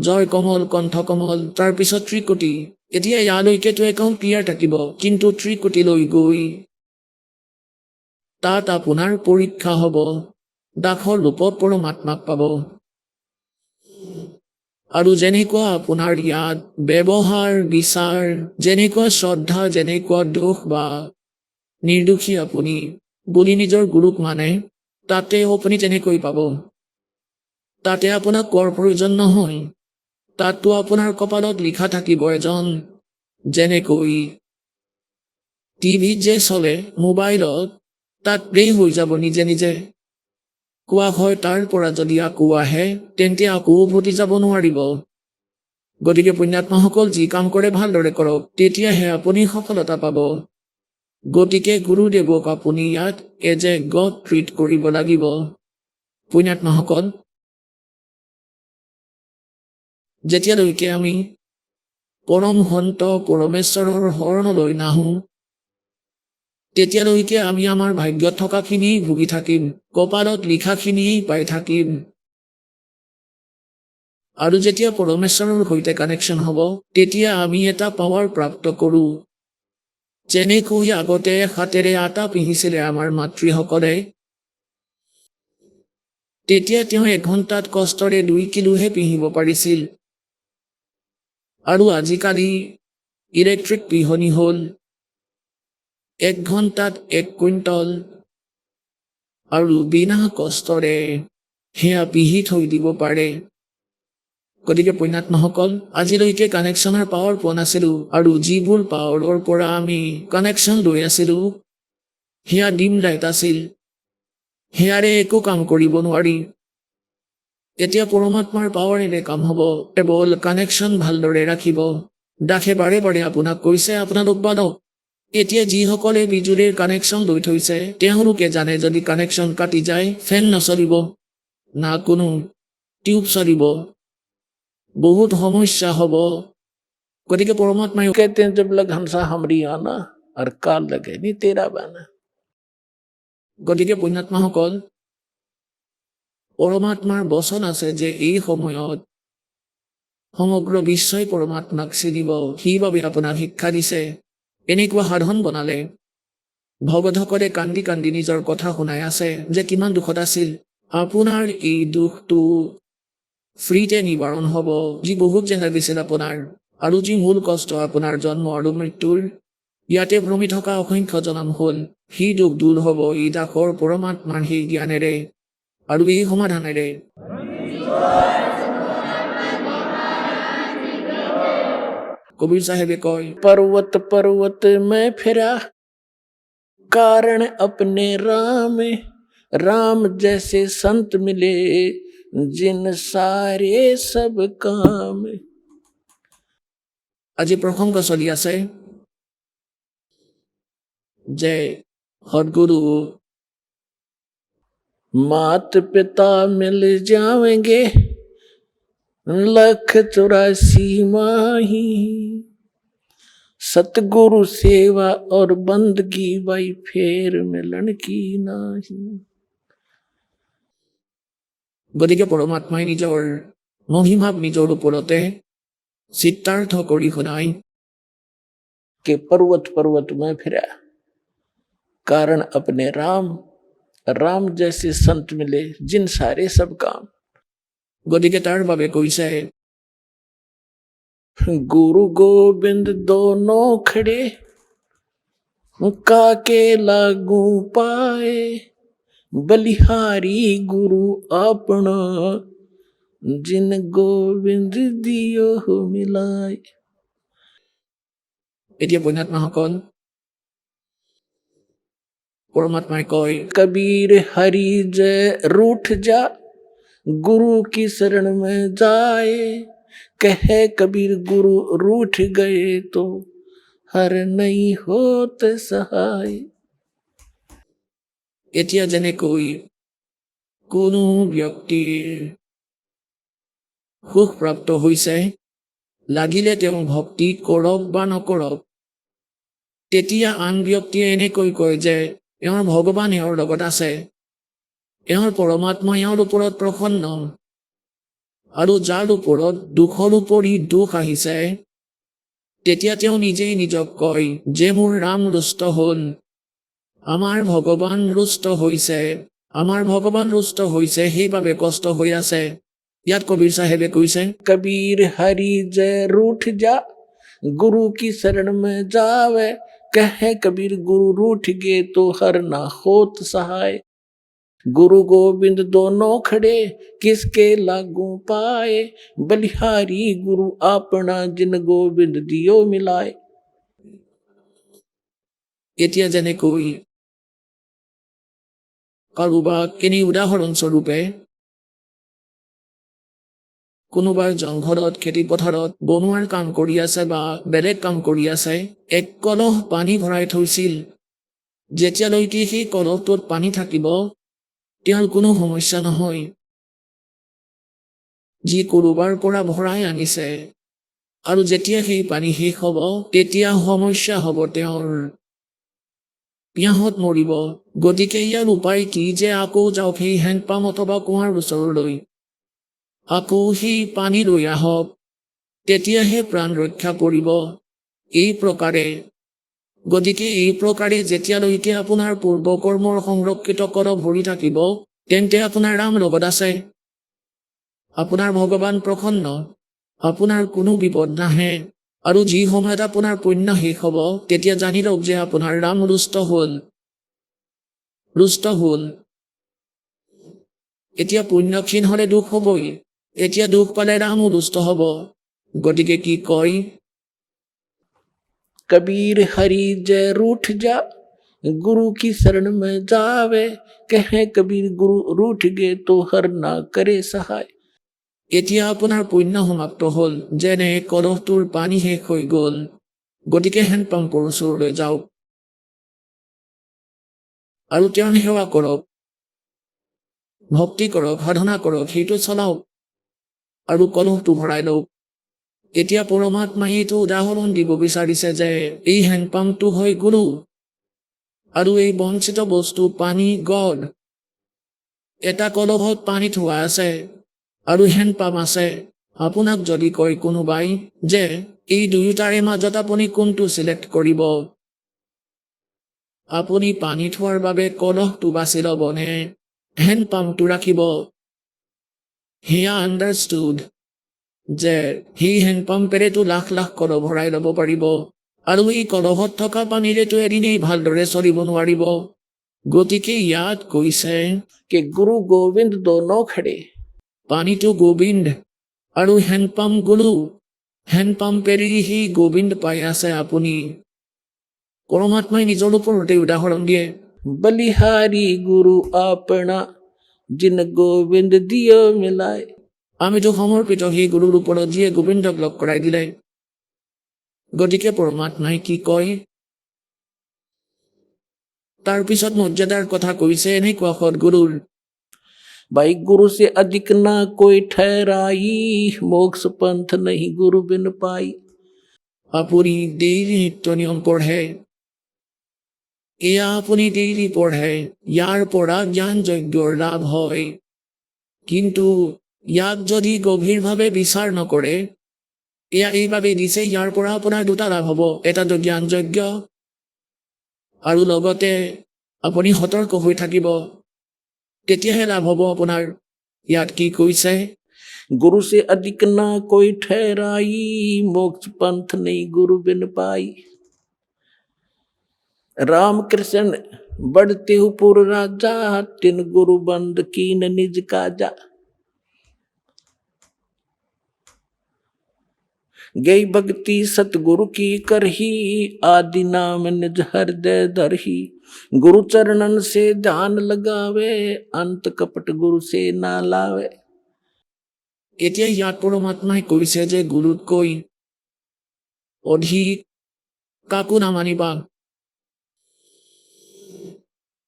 জয় কমল, কণ্ঠ কমল, তাৰপিছত ত্ৰিকুটি। এতিয়া ইয়ালৈকেতো একাউণ্ট ক্লিয়াৰ থাকিব, কিন্তু ত্ৰিকুটিলৈ গৈ তাত আপোনাৰ পৰীক্ষা হ'ব। দাসৰ ৰূপত পৰমাত্মাক পাব। আৰু যেনেকুৱা আপোনাৰ ইয়াত ব্যৱহাৰ, বিচাৰ, যেনেকুৱা শ্ৰদ্ধা, যেনেকুৱা দোষ বা নিৰ্দোষী আপুনি বুলি নিজৰ গুৰুক মানে, তাতে আপুনি তেনেকৈ পাব। তাতে আপোনাক কোৱাৰ প্ৰয়োজন নহয়। তাততো আপোনাৰ কপালত লিখা থাকিব এজন, যেনেকৈ টিভিত যে চলে, মোবাইলত, তাত প্লে হৈ যাব নিজে নিজে। কোৱা হয় তাৰ পৰা যদি আকৌ আহে তেন্তে আকৌ উভতি যাব নোৱাৰিব। গতিকে পুণ্যাত্মাসকল যি কাম কৰে ভালদৰে কৰক, তেতিয়াহে আপুনি সফলতা পাব। গতিকে গুৰুদেৱক আপুনি ইয়াত এজ এ গড ট্ৰিট কৰিব লাগিব। পুণ্যাত্মাসকল, যেতিয়ালৈকে আমি পৰম সন্ত পৰমেশ্বৰৰ শৰণলৈ নাহোঁ, তেতিয়ালৈকে আমি আমাৰ ভাগ্যত থকাখিনি ভুগি থাকিম, কপালত লিখাখিনি পাই থাকিম। আৰু যেতিয়া পৰমেশ্বৰৰ সৈতে কানেকশ্যন হ'ব, তেতিয়া আমি এটা পাৱাৰ প্ৰাপ্ত কৰোঁ। যেনেকৈ আগতে হাতেৰে আটা পিহিছিলে আমাৰ মাতৃসকলে, তেতিয়া তেওঁ 1 ঘণ্টাত কষ্টৰে 2 কিলোহে পিহিব পাৰিছিল। আৰু আজিকালি ইলেক্ট্ৰিক পিহনি হ'ল, 1 ঘণ্টাত 1 কুইণ্টল, আৰু বিনা কষ্টৰে সেয়া পিহি থৈ দিব পাৰে। গতিকে পুণ্যাত্মাসকল, আজিলৈকে কানেকশ্যনৰ পাৱাৰ পোৱা নাছিলোঁ, আৰু যিবোৰ পাৱাৰৰ পৰা আমি কানেকশ্যন লৈ আছিলোঁ, সেয়া ডিম লাইট আছিল। সেয়াৰে একো কাম কৰিব নোৱাৰি। এতিয়া পৰমাত্মাৰ পাৱাৰেৰে কাম হ'ব, কেৱল কানেকশ্যন ভালদৰে ৰাখিব। দাসে বাৰে বাৰে আপোনাক কৈছে আপোনালোক বাদক। এতিয়া যিসকলে বিজুলীৰ কানেকশ্যন লৈ থৈছে, তেওঁলোকে জানে যদি কানেকশ্যন কাটি যায়, ফেন নচলিব, না কোনো টিউব চলিব, বহুত সমস্যা হ'ব। গতিকে পৰমাত্মাই कहते हैं जब लग हंसा हमरी आना और काल लगे नहीं तेरा बाना। গতিকে পুণ্যাত্মাসকল, পৰমাত্মাৰ বচন আছে যে এই সময়ত সমগ্ৰ বিশ্বই পৰমাত্মাক চিনিব, সেইবাবে আপোনাক শিক্ষা দিছে। এনেকুৱা সাধন বনালে ভগতসকলে কান্দি কান্দি নিজৰ কথা শুনাই আছে যে কিমান দুখত আছিল। আপোনাৰ এই দুখটো ফ্ৰীতে নিবাৰণ হ'ব, যি বহুত যেন লাগিছিল আপোনাৰ, আৰু যি মূল কষ্ট আপোনাৰ জন্ম আৰু মৃত্যুৰ, ইয়াতে ভ্ৰমি থকা অসংখ্য জনম হ'ল, সেই দুখ দূৰ হ'ব এই দাসৰ পৰমাত্মাৰ সেই জ্ঞানেৰে আৰু এই সমাধানেৰে। কবিৰ চাহেবে কয়, पर्वत पर्वत में फिरा कारण अपने राम, राम जैसे संत मिले जिन सारे सब काम। আজি প্ৰসংগ চলি আছে যে সদগুৰু मात पिता मिल जाएंगे 184 माही, सतगुरु सेवा और बंदगी भाई फेर मिलन की नाही। গতিকে পৰমাত্মাই নিজৰ মহিমাক নিজৰ ওপৰতে চিত্তাৰ্থ কৰি শুনায় के पर्वत पर्वत में फिरा कारण अपने राम, राम जैसे संत मिले जिन सारे सब काम। গতিকে তাৰ বাবে কৈছে गुरु गोविंद दोनों खड़े काके लागू पाए, बलिहारी गुरु अपना जिन गोविंद दियो मिलाए। এতিয়া পুণ্যাত্মাসকল, পৰমাত্মাই কয় कबीर हरि जय रूठ जा गुरु की शरण में जाए, कहे कबीर गुरु रूठ गए तो हर नहीं होत सहाय। এতিয়া যেনেকৈ কোনো ব্যক্তিৰ সুখ প্ৰাপ্ত হৈছে, লাগিলে তেওঁ ভক্তি কৰক বা নকৰক, তেতিয়া আন ব্যক্তিয়ে এনেকৈ কয় যে এওঁৰ ভগৱান এওঁৰ লগত আছে, এওঁৰ পৰমাত্মা এওঁৰ ওপৰত প্ৰসন্ন। আৰু যাৰ ওপৰত দুখৰ উপৰি দুখ আহিছে, তেতিয়া তেওঁ নিজেই নিজক কয় যে মোৰ ৰাম ৰুষ্ট হ'ল, আমাৰ ভগৱান ৰুষ্ট হৈছে, আমাৰ ভগৱান ৰুষ্ট হৈছে, সেইবাবে কষ্ট হৈ আছে। ইয়াত কবিৰ চাহেবে কৈছে कबीर हरि जय रूठ जा गुरु की शरण में जावे, कहे कबीर गुरु रूठ गए तो हर ना होत सहाय। गुरु गोविंद दोनों खड़े किसके लागू पाए बलिहारी गुरु आपना जिन गोविंद दियो मिलाए। এতিয়া যেনেকৈ কাৰোবাক কিনি উদাহৰণস্বৰূপে কোনোবাই জংঘলত খেতি পথাৰত বনোৱাৰ কাম কৰি আছে বা বেলেগ কাম কৰি আছে, এক কলহ পানী ভৰাই থৈছিল। যেতিয়ালৈকে সেই কলহটোত পানী থাকিব তেওঁৰ কোনো সমস্যা নহয়। যি কৰোবাৰ পৰা ভৰাই আনিছে আৰু যেতিয়া সেই পানী শেষ হ'ব তেতিয়া সমস্যা হ'ব তেওঁৰ, পিয়াহত মৰিব। গতিকে ইয়াৰ উপায় কি যে আকৌ যাওক সেই হেণ্ডপাম্প অথবা কুঁৱাৰ ওচৰলৈ, আকৌ সেই পানী লৈ আহক, তেতিয়াহে প্ৰাণ ৰক্ষা পৰিব। এই প্ৰকাৰে গতিকে এই প্ৰকাৰে যেতিয়ালৈকে আপোনাৰ পূৰ্বকৰ্মৰ সংৰক্ষিত কলহ ভৰি থাকিব তেন্তে আপোনাৰ ৰাম লগত আছে, আপোনাৰ ভগৱান প্ৰসন্ন, আপোনাৰ কোনো বিপদ নাহে। আৰু যি সময়ত আপোনাৰ পুণ্য শেষ হ'ব তেতিয়া জানি লওক যে আপোনাৰ ৰাম ৰুষ্ট হ'ল। এতিয়া পুণ্যক্ষীণ হ'লে দুখ হ'বই, এতিয়া দুখ পালে ৰামো ৰুষ্ট হ'ব। গতিকে কি কয়, कबीर हरि जय रूठ जा गुरु की शरण में जावे कहे कबीर गुरु रूठ गए तो हर ना करे सहाय। এতিয়া আপোনাৰ পুণ্য সমাপ্ত হ'ল। যেনে কলহটোৰ পানী শেষ হৈ গ'ল, গতিকে হেণ্ডপাম্পৰ ওচৰলৈ যাওক আৰু তেওঁৰ সেৱা কৰক, ভক্তি কৰক, সাধনা কৰক, সেইটো চলাওক আৰু কলহটো ভৰাই লওক। এতিয়া পৰমাত্মাই এইটো উদাহৰণ দিব বিচাৰিছে যে এই হেণ্ডপাম্পটো হয় গুৰু আৰু এই বঞ্চিত বস্তু পানী গড। এটা কলহত পানী থোৱা আছে আৰু হেণ্ডপাম্প আছে। আপোনাক যদি কয় কোনোবাই যে এই দুয়োটাৰে মাজত আপুনি কোনটো চিলেক্ট কৰিব, আপুনি পানী থোৱাৰ বাবে কলহটো বাছি ল'বনে হেণ্ডপাম্পটো ৰাখিব? সেয়া আণ্ডাৰষ্টুড যে সেই হেণ্ডপাম্পেৰেতো লাখ লাখ কলহ ভৰাই ল'ব পাৰিব আৰু এই কলহত থকা পানীৰেতো এদিনেই ভালদৰে চলিব নোৱাৰিব। গতিকে ইয়াত কৈছে कि गुरु गोविंद दोनों खड़े। পানীটো গোবিন্দ আৰু হেণ্ডপাম্প গুৰু। হেণ্ডপাম্পেৰে সেই গোবিন্দ পাই আছে আপুনি। পৰমাত্মাই নিজৰ ওপৰতে উদাহৰণ দিয়ে। बलिहारी गुरु आपना जिन गोविंद दियो मिलाए। আমিতো সমৰ্পিত সেই গুৰুৰ ওপৰত যিয়ে গোবিন্দক লগ কৰাই দিলে। গতিকে পৰমাত্মাই কি কয়, তাৰপিছত মৰ্যাদাৰ কথা কৈছে এনেকুৱা সদগুৰুৰ, भाई गुरु से अधिक ना कोई ठहराई मोक्ष पंथ नहीं गुरु बिन पाई। আপুনি ডেইলি নিত্য নিয়ম পঢ়ে, এয়া আপুনি ডেইলি পঢ়ে, ইয়াৰ পৰা জ্ঞান যজ্ঞৰ লাভ হয়। কিন্তু ইয়াক যদি গভীৰভাৱে বিচাৰ নকৰে, এয়া এইভাৱে দিছে ইয়াৰ পৰা আপোনাৰ দুটা লাভ হ'ব, এটাতো জ্ঞান যজ্ঞ আৰু লগতে আপুনি সতৰ্ক হৈ থাকিব, তেতিয়াহে লাভ হ'ব আপোনাৰ। ইয়াত কি কৈছে, गुरु से अधिक ना कोई ठहराई मोक्ष पंथ नहीं गुरु बिन पाई। राम कृष्ण बढ़ते हुपुर राजा तिन गुरु बंद कीन निज काजा। गई भक्ति सतगुरु की करही आदि नाम निज हृदय धरही। गुरु चरणन से ध्यान लगावे अंत कपट गुरु से ना लावे। এতিয়া ইয়াত পৰমাত্মাই কৈছে যে গুৰুতকৈ অধিক কাকো নামানিবা।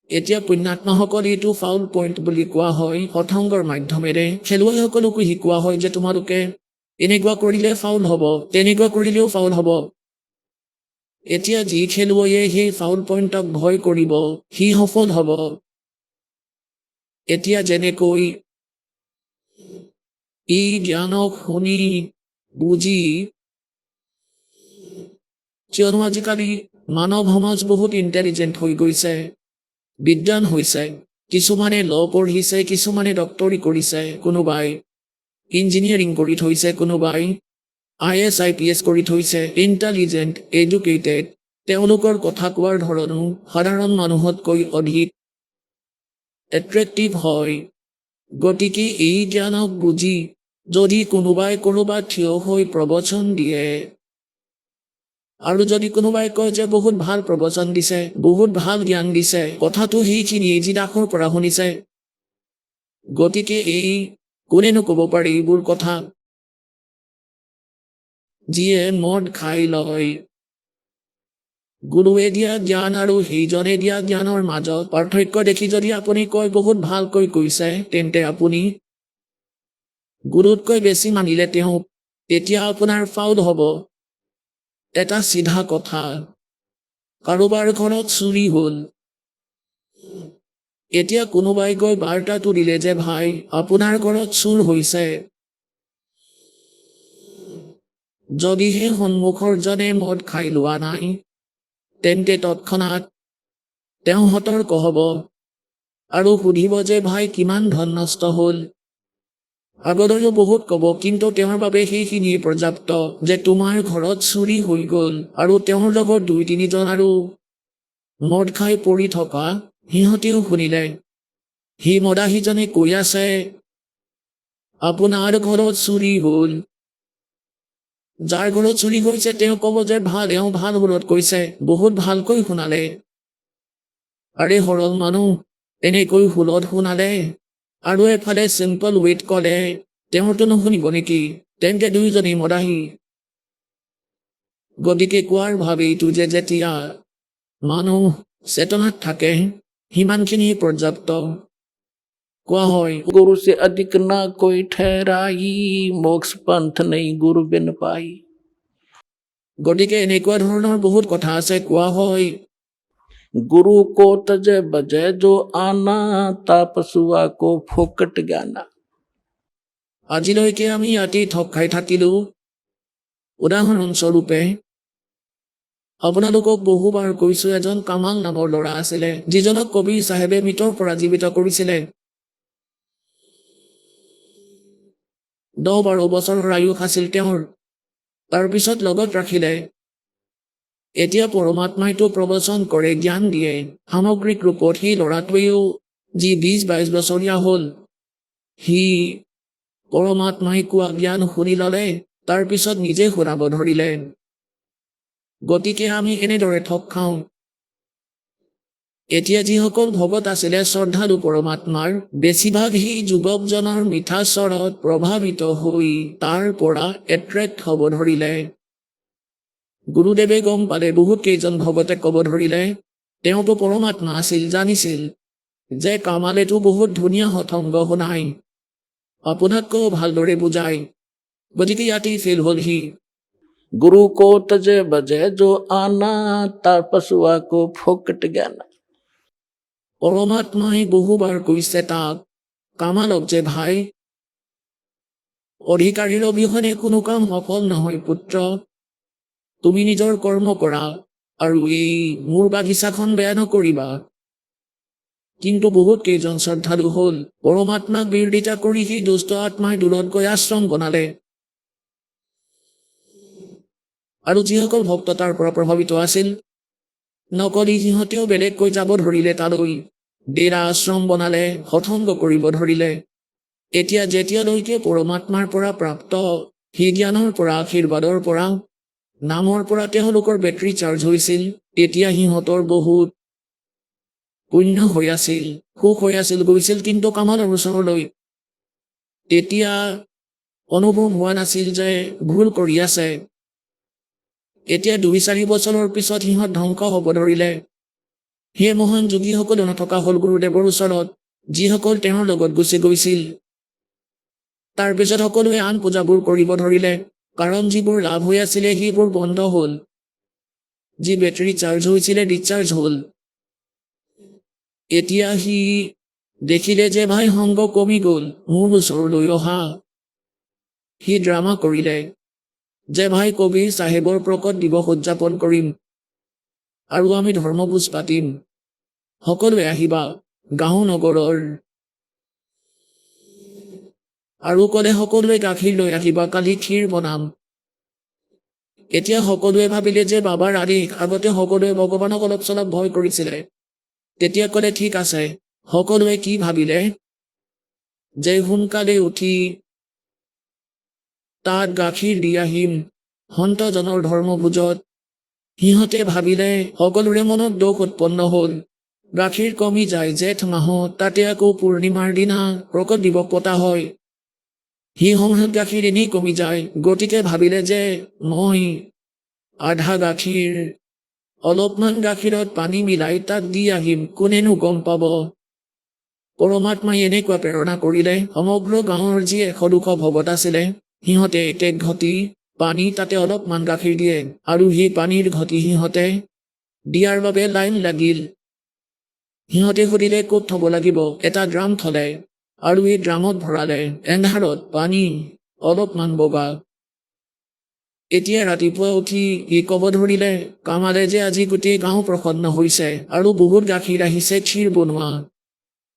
এতিয়া পুণ্যাত্মাসকল এইটো ফাউল পইণ্ট বুলি কোৱা হয়। সৎসংগৰ মাধ্যমেৰে খেলুৱৈসকলকো শিকোৱা হয় যে তোমালোকে এনেকুৱা কৰিলে ফাউল হ'ব, তেনেকুৱা কৰিলেও ফাউল হ'ব। এতিয়া যি খেলুৱৈয়ে সেই ফাউল পইণ্টক ভয় কৰিব সি সফল হ'ব। এতিয়া যেনেকৈ এই জ্ঞানক শুনি বুজি, কিয়নো আজিকালি মানৱ সমাজ বহুত ইণ্টেলিজেণ্ট হৈ গৈছে, বিদ্বান হৈছে। কিছুমানে ল পঢ়িছে, কিছুমানে ডক্টৰী কৰিছে, কোনোবাই ইঞ্জিনিয়াৰিং কৰি থৈছে, কোনোবাই IAS IPS কৰি থৈছে, ইণ্টেলিজেণ্ট, এডুকেটেড। তেওঁলোকৰ কথা কোৱাৰ ধৰণো সাধাৰণ মানুহতকৈ অধিক এট্ৰেক্টিভ হয়। গতিকে এই জ্ঞানক বুজি যদি কোনোবাই ক'ৰবাত থিয় হৈ প্ৰবচন দিয়ে আৰু যদি কোনোবাই কয় যে বহুত ভাল প্ৰবচন দিছে, বহুত ভাল জ্ঞান দিছে, কথাটো সেইখিনিয়ে যি দাসৰ পৰা শুনিছে। গতিকে এই কোনেনো ক'ব পাৰে এইবোৰ কথা? যিয়ে মদ খাই লয়। গুৰুৱে দিয়া জ্ঞান আৰু সেইজনে দিয়া জ্ঞানৰ মাজত পাৰ্থক্য দেখি যদি আপুনি কয় বহুত ভালকৈ কৈছে, তেন্তে আপুনি গুৰুতকৈ বেছি মানিলে তেওঁক, তেতিয়া আপোনাৰ ফাউল হ'ব। এটা চিধা কথা, কাৰোবাৰ ঘৰত চুৰি হ'ল। এতিয়া কোনোবাই গৈ বাৰ্তাটো দিলে যে ভাই আপোনাৰ ঘৰত চুৰ হৈছে। যদিহে সন্মুখৰ জনে মদ খাই লোৱা নাই, তেন্তে তৎক্ষণাৎ তেওঁ সতৰ্ক হ'ব আৰু সুধিব যে ভাই কিমান ধন নষ্ট হ'ল। আগলৈও বহুত ক'ব, কিন্তু তেওঁৰ বাবে সেইখিনিয়ে পৰ্যাপ্ত যে তোমাৰ ঘৰত চুৰি হৈ গ'ল আৰু তেওঁৰ লগত 2-3জন আৰু মদ খাই পৰি থকা সিহঁতেও শুনিলে। সি মদাহীজনে কৈ আছে আপোনাৰ ঘৰত চুৰি হ'ল। যাৰ ঘৰত চুৰি হৈছে তেওঁ ক'ব যে ভাল, এওঁ ভাল ঘৰত কৈছে, বহুত ভালকৈ শুনালে। আৰে সৰল মানুহ, এনেকৈ সুলত শুনালে আৰু এফালে চিম্পল ৱেইট ক'লে, তেওঁতো নুশুনিব নেকি? তেন্তে দুয়োজনেই মদাহী। গতিকে কোৱাৰ ভাৱ এইটো যে যেতিয়া মানুহ চেতনাত থাকে সিমানখিনি পৰ্যাপ্ত। কোৱা হয় गुरु से अधिक ना कोई ठहराई, मोक्ष पंथ नहीं गुरु बिन पाई। গতিকে এনেকুৱা ধৰণৰ বহুত কথা আছে। কোৱা হয় गुरु को तजे बजे जो आना, तापसुआ को फोकट ज्ञाना। আজিলৈকে আমি ইয়াতেই থক খাই থাকিলো। উদাহৰণস্বৰূপে আপোনালোকক বহুবাৰ কৈছো এজন কামাল নামৰ ল'ৰা আছিলে, যিজনক কবিৰ চাহেবে মৃতৰ পৰা জীৱিত কৰিছিলে। 10-12 বছৰৰ আয়ুস আছিল তেওঁৰ। তাৰপিছত লগত ৰাখিলে। এতিয়া পৰমাত্মাইতো প্ৰবচন কৰে, জ্ঞান দিয়ে। সামগ্ৰিক ৰূপত সেই ল'ৰাটোৱেও যি 20-22 বছৰীয়া হ'ল, সি পৰমাত্মাই কোৱা জ্ঞান শুনি ল'লে, তাৰপিছত নিজে শুনাব ধৰিলে। গতিকে আমি এনেদৰে ঠগ খাওঁ। এতিয়া যিসকল ভগত আছিলে শ্ৰদ্ধালু পৰমাত্মাৰ, বেছিভাগ সেই যুৱকজনৰ মিঠা স্বৰত প্ৰভাৱিত হৈ তাৰ পৰা এট্ৰেক্ট হ'ব ধৰিলে। গুৰুদেৱে গম পালে, বহুত কেইজন ভগতে ক'ব ধৰিলে তেওঁতো পৰমাত্মা আছিল, জানিছিল যে কামালেতো বহুত ধুনীয়া সৎসংগ শুনাই, আপোনাতকৈ ভালদৰে বুজাই। গতিকে ইয়াতেই ফেইল হ'ল সি। गुरु को तजे बजे जो आना, तापसुआ को फोकट ज्ञाना। পৰমাত্মাই বহুবাৰ কৈছে তাক, কামালক যে ভাই অধিকাৰীৰ অবিহনে কোনো কাম সফল নহয় পুত্ৰ, তুমি নিজৰ কৰ্ম কৰা আৰু এই মোৰ বাগিচাখন বেয়া নকৰিবা। কিন্তু বহুত কেইজন শ্ৰদ্ধালু হ'ল, পৰমাত্মাক বিৰোধিতা কৰি সেই দুষ্ট আত্মাই দূৰত গৈ আশ্ৰম বনালে। আৰু যিসকল ভক্ত তাৰ পৰা প্ৰভাৱিত আছিল, নকলি সিহঁতেও বেলেগকৈ যাব ধৰিলে তালৈ। ডেৰা আশ্ৰম বনালে, সৎসংগ কৰিব ধৰিলে। এতিয়া যেতিয়ালৈকে পৰমাত্মাৰ পৰা প্ৰাপ্ত সেই জ্ঞানৰ পৰা, আশীৰ্বাদৰ পৰা, নামৰ পৰা তেওঁলোকৰ বেটাৰী চাৰ্জ হৈছিল, তেতিয়া সিহঁতৰ বহুত পুণ্য হৈ আছিল, সুখ হৈ আছিল, গৈছিল কিন্তু কামালৰ ওচৰলৈ। তেতিয়া অনুভৱ হোৱা নাছিল যে ভুল কৰি আছে। এতিয়া 2-4 বছৰৰ পিছত সিহঁত ধ্বংস হ'ব ধৰিলে। সেই মহান যোগীসকলো নথকা হ'ল গুৰুদেৱৰ ওচৰত, যিসকল তেওঁৰ লগত গুচি গৈছিল। তাৰপিছত সকলোৱে আন পূজাবোৰ কৰিব ধৰিলে, কাৰণ যিবোৰ লাভ হৈ আছিলে সেইবোৰ বন্ধ হ'ল। যি বেটাৰী চাৰ্জ হৈছিলে ডিচাৰ্জ হ'ল। এতিয়া সি দেখিলে যে ভাই সংগ কমি গ'ল, মোৰ ওচৰলৈ অহা। সি ড্ৰামা কৰিলে যে ভাই কবিৰ চাহেবৰ প্ৰকট দিৱস উদযাপন কৰিম আৰু আমি ধৰ্মভোজ পাতিম, সকলোৱে আহিবা গাঁও নগৰৰ। আৰু ক'লে সকলোৱে গাখীৰ লৈ আহিবা, কালি ক্ষীৰ বনাম। এতিয়া সকলোৱে ভাবিলে যে বাবাৰ আদেশ। আগতে সকলোৱে ভগৱানক অলপ চলপ ভয় কৰিছিলে। তেতিয়া ক'লে ঠিক আছে, সকলোৱে কি ভাবিলে যে সোনকালে উঠি তাত গাখীৰ দি আহিম সন্তজনৰ ধৰ্মভোজত। সিহঁতে ভাবিলে, সকলোৰে মনত দুখ উৎপন্ন হ'ল। গাখীৰ কমি যায় জেঠ মাহত, তাতে আকৌ পূৰ্ণিমাৰ দিনা প্ৰকট দিৱস পতা হয়। সেই সময়ত গাখীৰ এনেই কমি যায়, গতিকে ভাবিলে যে মই আধা গাখীৰ অলপমান গাখীৰত পানী মিলাই তাত দি আহিম, কোনেনো গম পাব। পৰমাত্মাই এনেকুৱা প্ৰেৰণা কৰিলে, সমগ্ৰ গাঁৱৰ যি 100-200 ভকত আছিলে সিহঁতে এক ঘটি পানী তাতে অলপমান গাখীৰ দিয়ে আৰু সেই পানীৰ ঘটি সিহঁতে দিয়াৰ বাবে লাইন লাগিল। সিহঁতে সুধিলে ক'ত থব লাগিব, এটা ড্ৰাম থলে আৰু এই ড্ৰামত ভৰালে এন্ধাৰত পানী অলপমান বগা। এতিয়া ৰাতিপুৱা উঠি ই ক'ব ধৰিলে, কামালে যে আজি গোটেই গাঁও প্ৰসন্ন হৈছে আৰু বহুত গাখীৰ আহিছে ক্ষীৰ বনোৱা।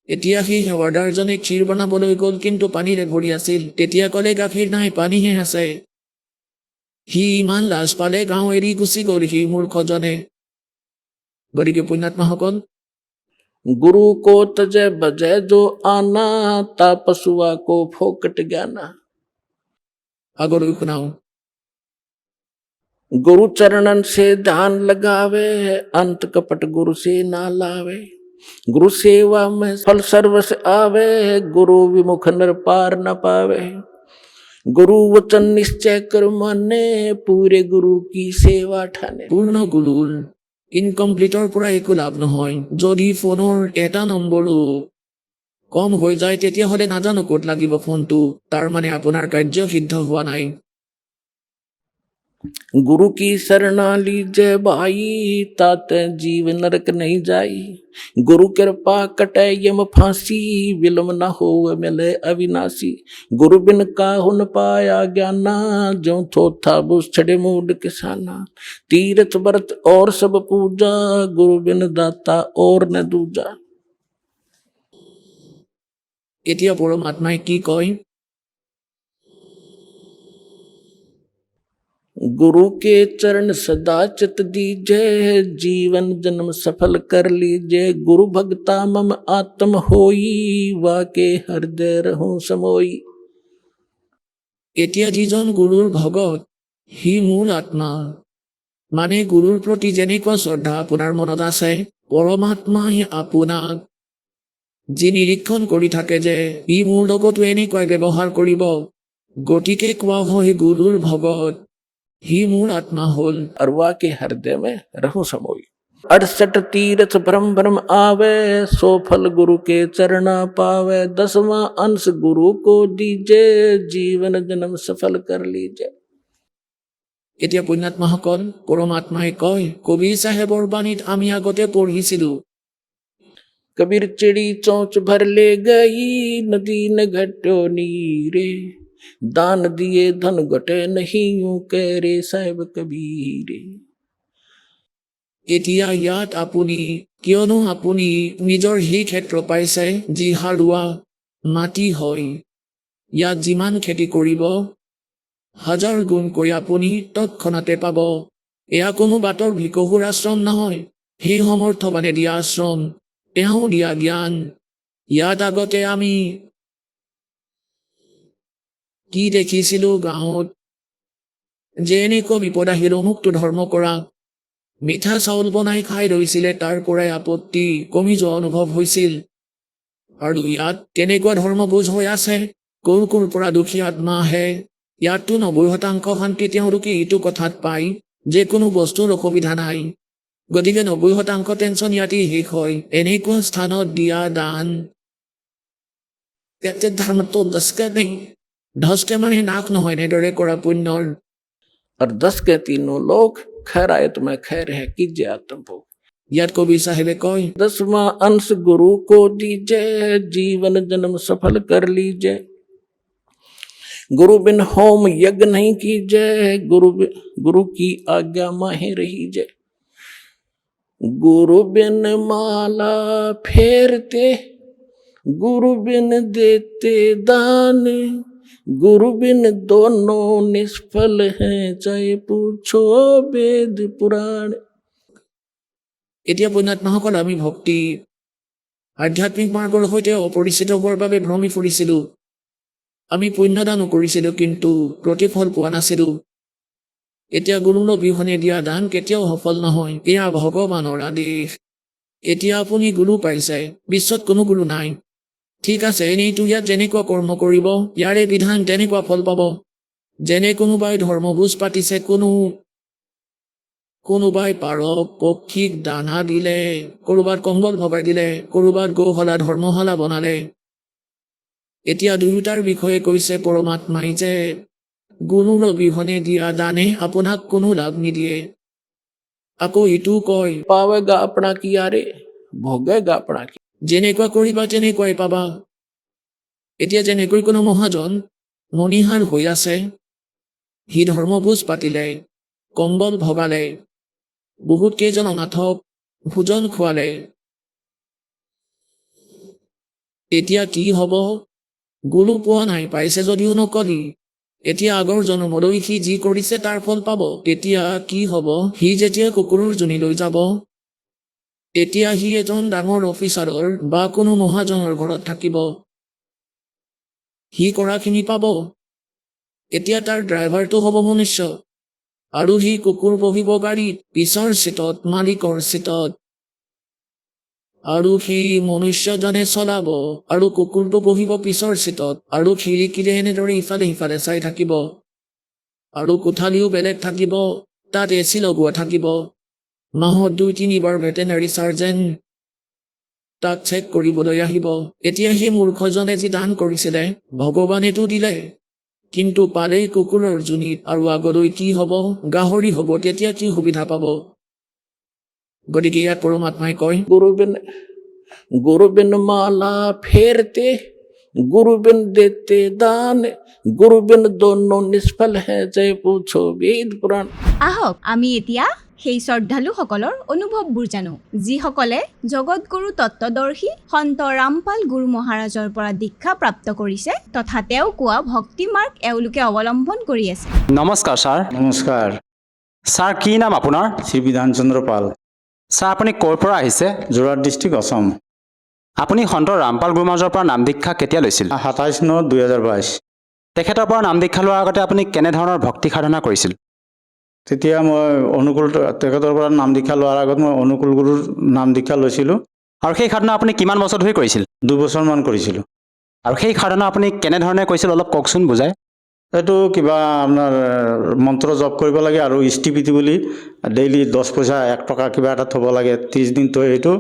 এতিয়া সেই সেৱাদাৰজনে ক্ষীৰ বনাবলৈ গ'ল, কিন্তু পানীৰে ভৰি আছিল। তেতিয়া ক'লে গাখীৰ নাই, পানীহে আছে। সি ইমান লাজ পালে, গাঁও এৰি গুচি গ'ল সি মূৰ্খজনে। গতিকে পুণ্যাত্মাসকল, गुरु को तजय बजय जो आना, ता पशुआ को फोकट ज्ञाना। আগলৈ শুনাও। गुरु चरणन से ध्यान लगावे, अंत कपट गुरु से ना लावे। गुरु सेवा में फल सर्वस आवे, गुरु विमुख नर पार न पावे। गुरु वचन निश्चय कर माने, पूरे गुरु की सेवा ठाने। পূৰ্ণ গুৰুৰ ইনকমপ্লিটৰ পৰা একো লাভ নহয়। যদি ফোনৰ এটা নম্বৰো কম হৈ যায়, তেতিয়াহ'লে নাজানো ক'ত লাগিব ফোনটো, তাৰ মানে আপোনাৰ কাৰ্য সিদ্ধ হোৱা নাই। गुरु की शरणा लीजे भाई, ताते जीव नरक नहीं जाई। गुरु कृपा कटे यम फांसी, विलम न हो मिले अविनाशी। गुरु बिन काहु न पाया ज्ञाना, जो थोथा बुझ छड़े मूड किसाना। तीर्थ व्रत और सब पूजा, गुरु बिन दाता और न दूजा। এতিয়া পৰমাত্মাই কি কয়? गुरु के चरण सदा चित दीजे, जीवन जन्म सफल कर लीजे। गुरु भक्ता मम आत्म होई, वाके हृदय रहूं समोई। এতিয়া যিজন গুৰুৰ ভগত সি মূল আত্মা, মানে গুৰুৰ প্ৰতি যেনেকুৱা শ্ৰদ্ধা আপোনাৰ মনত আছে, পৰমাত্মাই আপোনাক যি নিৰীক্ষণ কৰি থাকে যে ই মোৰ লগতো এনেকুৱাই ব্যৱহাৰ কৰিব, গতিকে কোৱা হয় গুৰুৰ ভগত সি মোৰ আত্মা হ'ল। और वाके हृदय में रहूं समोई। 68 तीर्थ भ्रम भ्रम आवे, सो फल गुरु के चरणा पावे। 10वां अंश गुरु को दीजे, जीवन जन्म सफल कर लीजे। এতিয়া পুণ্যাত্মাসকল, পৰমাত্মাই কয়, কবিৰ চাহেবৰ বাণীত আমি আগতে পঢ়িছিলো, कबीर चिड़ी चोंच भर ले गई, नदी न घटो नीरे। दान दिए धन घटे नहीं, यूं कह रे साहिब कबीरे। এতিয়া ইয়াত আপুনি, কিয়নো আপুনি নিজৰ সেই ক্ষেত্ৰ পাইছে যি সাৰুৱা মাটি হয়, ইয়াত যিমান খেতি কৰিব 1000 গুণকৈ আপুনি তৎক্ষণাতে পাব। এয়া কোনো বাটৰ ভিকহুৰ আশ্ৰম নহয়, সেই সমৰ্থবানে দিয়া আশ্ৰম, তেওঁ দিয়া জ্ঞান। ইয়াত আগতে আমি কি দেখিছিলো, গাঁৱত যে এনেকুৱা বিপদ আহিল অমুকটো ধৰ্ম কৰা, মিঠা চাউল বনাই খাই ৰৈছিলে, তাৰ পৰাই আপত্তি কমি যোৱা অনুভৱ হৈছিল। আৰু ইয়াত তেনেকুৱা ধৰ্মবোজ হৈ আছে। ক'ৰ পৰা দুখী আত্মা আহে, ইয়াততো 90% শান্তি তেওঁলোকে এইটো কথাত পায় যে কোনো বস্তুৰ অসুবিধা নাই, গতিকে 90% টেনচন ইয়াতেই শেষ হয়। এনেকুৱা স্থানত দিয়া দান, ধৰ্মটো ধসকে মানে নাশ নহয়, এনেদৰে কৰা পুণ্যৰ। और 10 के तीनों लोग खैरायत में खैर है, कीजिए आत्म भोग। ইয়াত কবি চাহেবে কয়, 10वां अंश गुरु को दीजे, जीवन जन्म सफल कर लीजे। गुरु बिन होम यज्ञ नहीं कीजे, गुरु की आज्ञा माहे रहीजे। गुरु बिन माला फेरते, गुरु बिन देते दान। गुरु बिन दोनों निष्फल हैं, चाहे पूछो वेद पुराण। এতিয়া পুণ্যাত্মাসকল, আমি ভক্তি আধ্যাত্মিক মাৰ্গৰ সৈতে অপৰিচিত হোৱাৰ বাবে ভ্ৰমি ফুৰিছিলোঁ। আমি পুণ্যদানো কৰিছিলোঁ, কিন্তু প্ৰতিফল পোৱা নাছিলোঁ। এতিয়া গুৰুৰ অবিহনে দিয়া দান কেতিয়াও সফল নহয়। এয়া ভগৱানৰ আদেশ। এতিয়া আপুনি গুৰু পাইছে, বিশ্বত কোনো গুৰু নাই। ঠিক আছে, এনেইতো ইয়াত যেনেকুৱা কৰ্ম কৰিব, ইয়াৰে বিধান তেনেকুৱা ফল পাব। যেনে কোনোবাই ধৰ্মভোজ পাতিছে, কোনোবাই পাৰক পক্ষীক দানা দিলে, ক'ৰবাত কম্বল ভগাই দিলে, ক'ৰবাত গৌশালা ধৰ্মশালা বনালে। এতিয়া দুয়োটাৰ বিষয়ে কৈছে পৰমাত্মাই যে গুৰুৰ অবিহনে দিয়া দানে আপোনাক কোনো লাভ নিদিয়ে। আকৌ ইটো কয়, पावेगा अपना किया रे भोगेगा अपना किया। যেনেকুৱা কৰিবা তেনেকুৱাই পাবা। এতিয়া যেনেকৈ কোনো মহাজন মণিহাৰ হৈ আছে, সি ধৰ্মভোজ পাতিলে, কম্বল ভগালে, বহুত কেইজন অনাথক ভোজন খুৱালে। এতিয়া কি হ'ব? গুৰু পোৱা নাই, পাইছে যদিও নকলি। এতিয়া আগৰ জন্মলৈ সি যি কৰিছে তাৰ ফল পাব। তেতিয়া কি হ'ব? সি যেতিয়া কুকুৰৰ জুনিলৈ যাব, তেতিয়া সি এজন ডাঙৰ অফিচাৰৰ বা কোনো মহাজনৰ ঘৰত থাকিব। সি কৰাখিনি পাব। এতিয়া তাৰ ড্ৰাইভাৰটো হ'ব মনুষ্য, আৰু সি কুকুৰ বহিব গাড়ীত, পিছৰ চিটত, মালিকৰ চিটত। আৰু সেই মনুষ্যজনে চলাব, আৰু কুকুৰটো বহিব পিছৰ চিটত, আৰু খিৰিকীৰে এনেদৰে ইফালে সিফালে চাই থাকিব। আৰু কোঠালিও বেলেগ থাকিব, তাত এচি লগোৱা থাকিব। মাহত 2-3 বাৰ ভেটেনাৰী চাৰ্জন তাক চেক কৰিবলৈ আহিব। এতিয়া সেই মূৰ্খজনে যি দান কৰিছিলে, ভগৱানেতো দিলে, কিন্তু পালেই কুকুৰৰ জুনিত। আৰু আগলৈ কি হ'ব? গাহৰি হ'ব। তেতিয়া কি সুবিধা পাব? গতিকে ইয়াত পৰমাত্মাই কয়, गुरु बिन माला फेरते, गुरु बिन देते दान, गुरु बिन दोनों निष्फल है, जय पूछो वेद पुराण। আহক আমি এতিয়া সেই শ্ৰদ্ধালুসকলৰ অনুভৱবোৰ জানো, যিসকলে জগতগুৰু তত্ত্বদৰ্শী সন্ত ৰামপাল গুৰু মহাৰাজৰ পৰা দীক্ষা প্ৰাপ্ত কৰিছে তথা তেওঁ কোৱা ভক্তি মাৰ্গ এওঁলোকে অৱলম্বন কৰি আছে। নমস্কাৰ ছাৰ। নমস্কাৰ, ছাৰ কি নাম আপোনাৰ? শ্ৰী বিধান চন্দ্ৰ পাল, ছাৰ আপুনি ক'ৰ পৰা আহিছে? যোৰহাট ডিষ্ট্ৰিক্ট, অসম। আপুনি সন্ত ৰামপাল গুৰু মহাৰাজৰ পৰা নাম দীক্ষা কেতিয়া লৈছিল? 27/9/2022। তেখেতৰ পৰা নাম দীক্ষা লোৱাৰ আগতে আপুনি কেনেধৰণৰ ভক্তি সাধনা কৰিছিল? তেতিয়া মই তেখেতৰ পৰা নাম দীক্ষা লোৱাৰ আগত মই অনুকূল গুৰুৰ নাম দীক্ষা লৈছিলোঁ। আৰু সেই সাধনা আপুনি কিমান বছৰ ধৰি কৰিছিল? 2 বছৰমান কৰিছিলোঁ। আৰু সেই সাধনা আপুনি কেনেধৰণে কৰিছিল অলপ কওকচোন বুজাই। এইটো কিবা আপোনাৰ মন্ত্ৰ জপ কৰিব লাগে, আৰু ইষ্টিপিটি বুলি ডেইলি 10 পইচা 1 টকা কিবা এটা থ'ব লাগে। 30 দিন থৈ সেইটো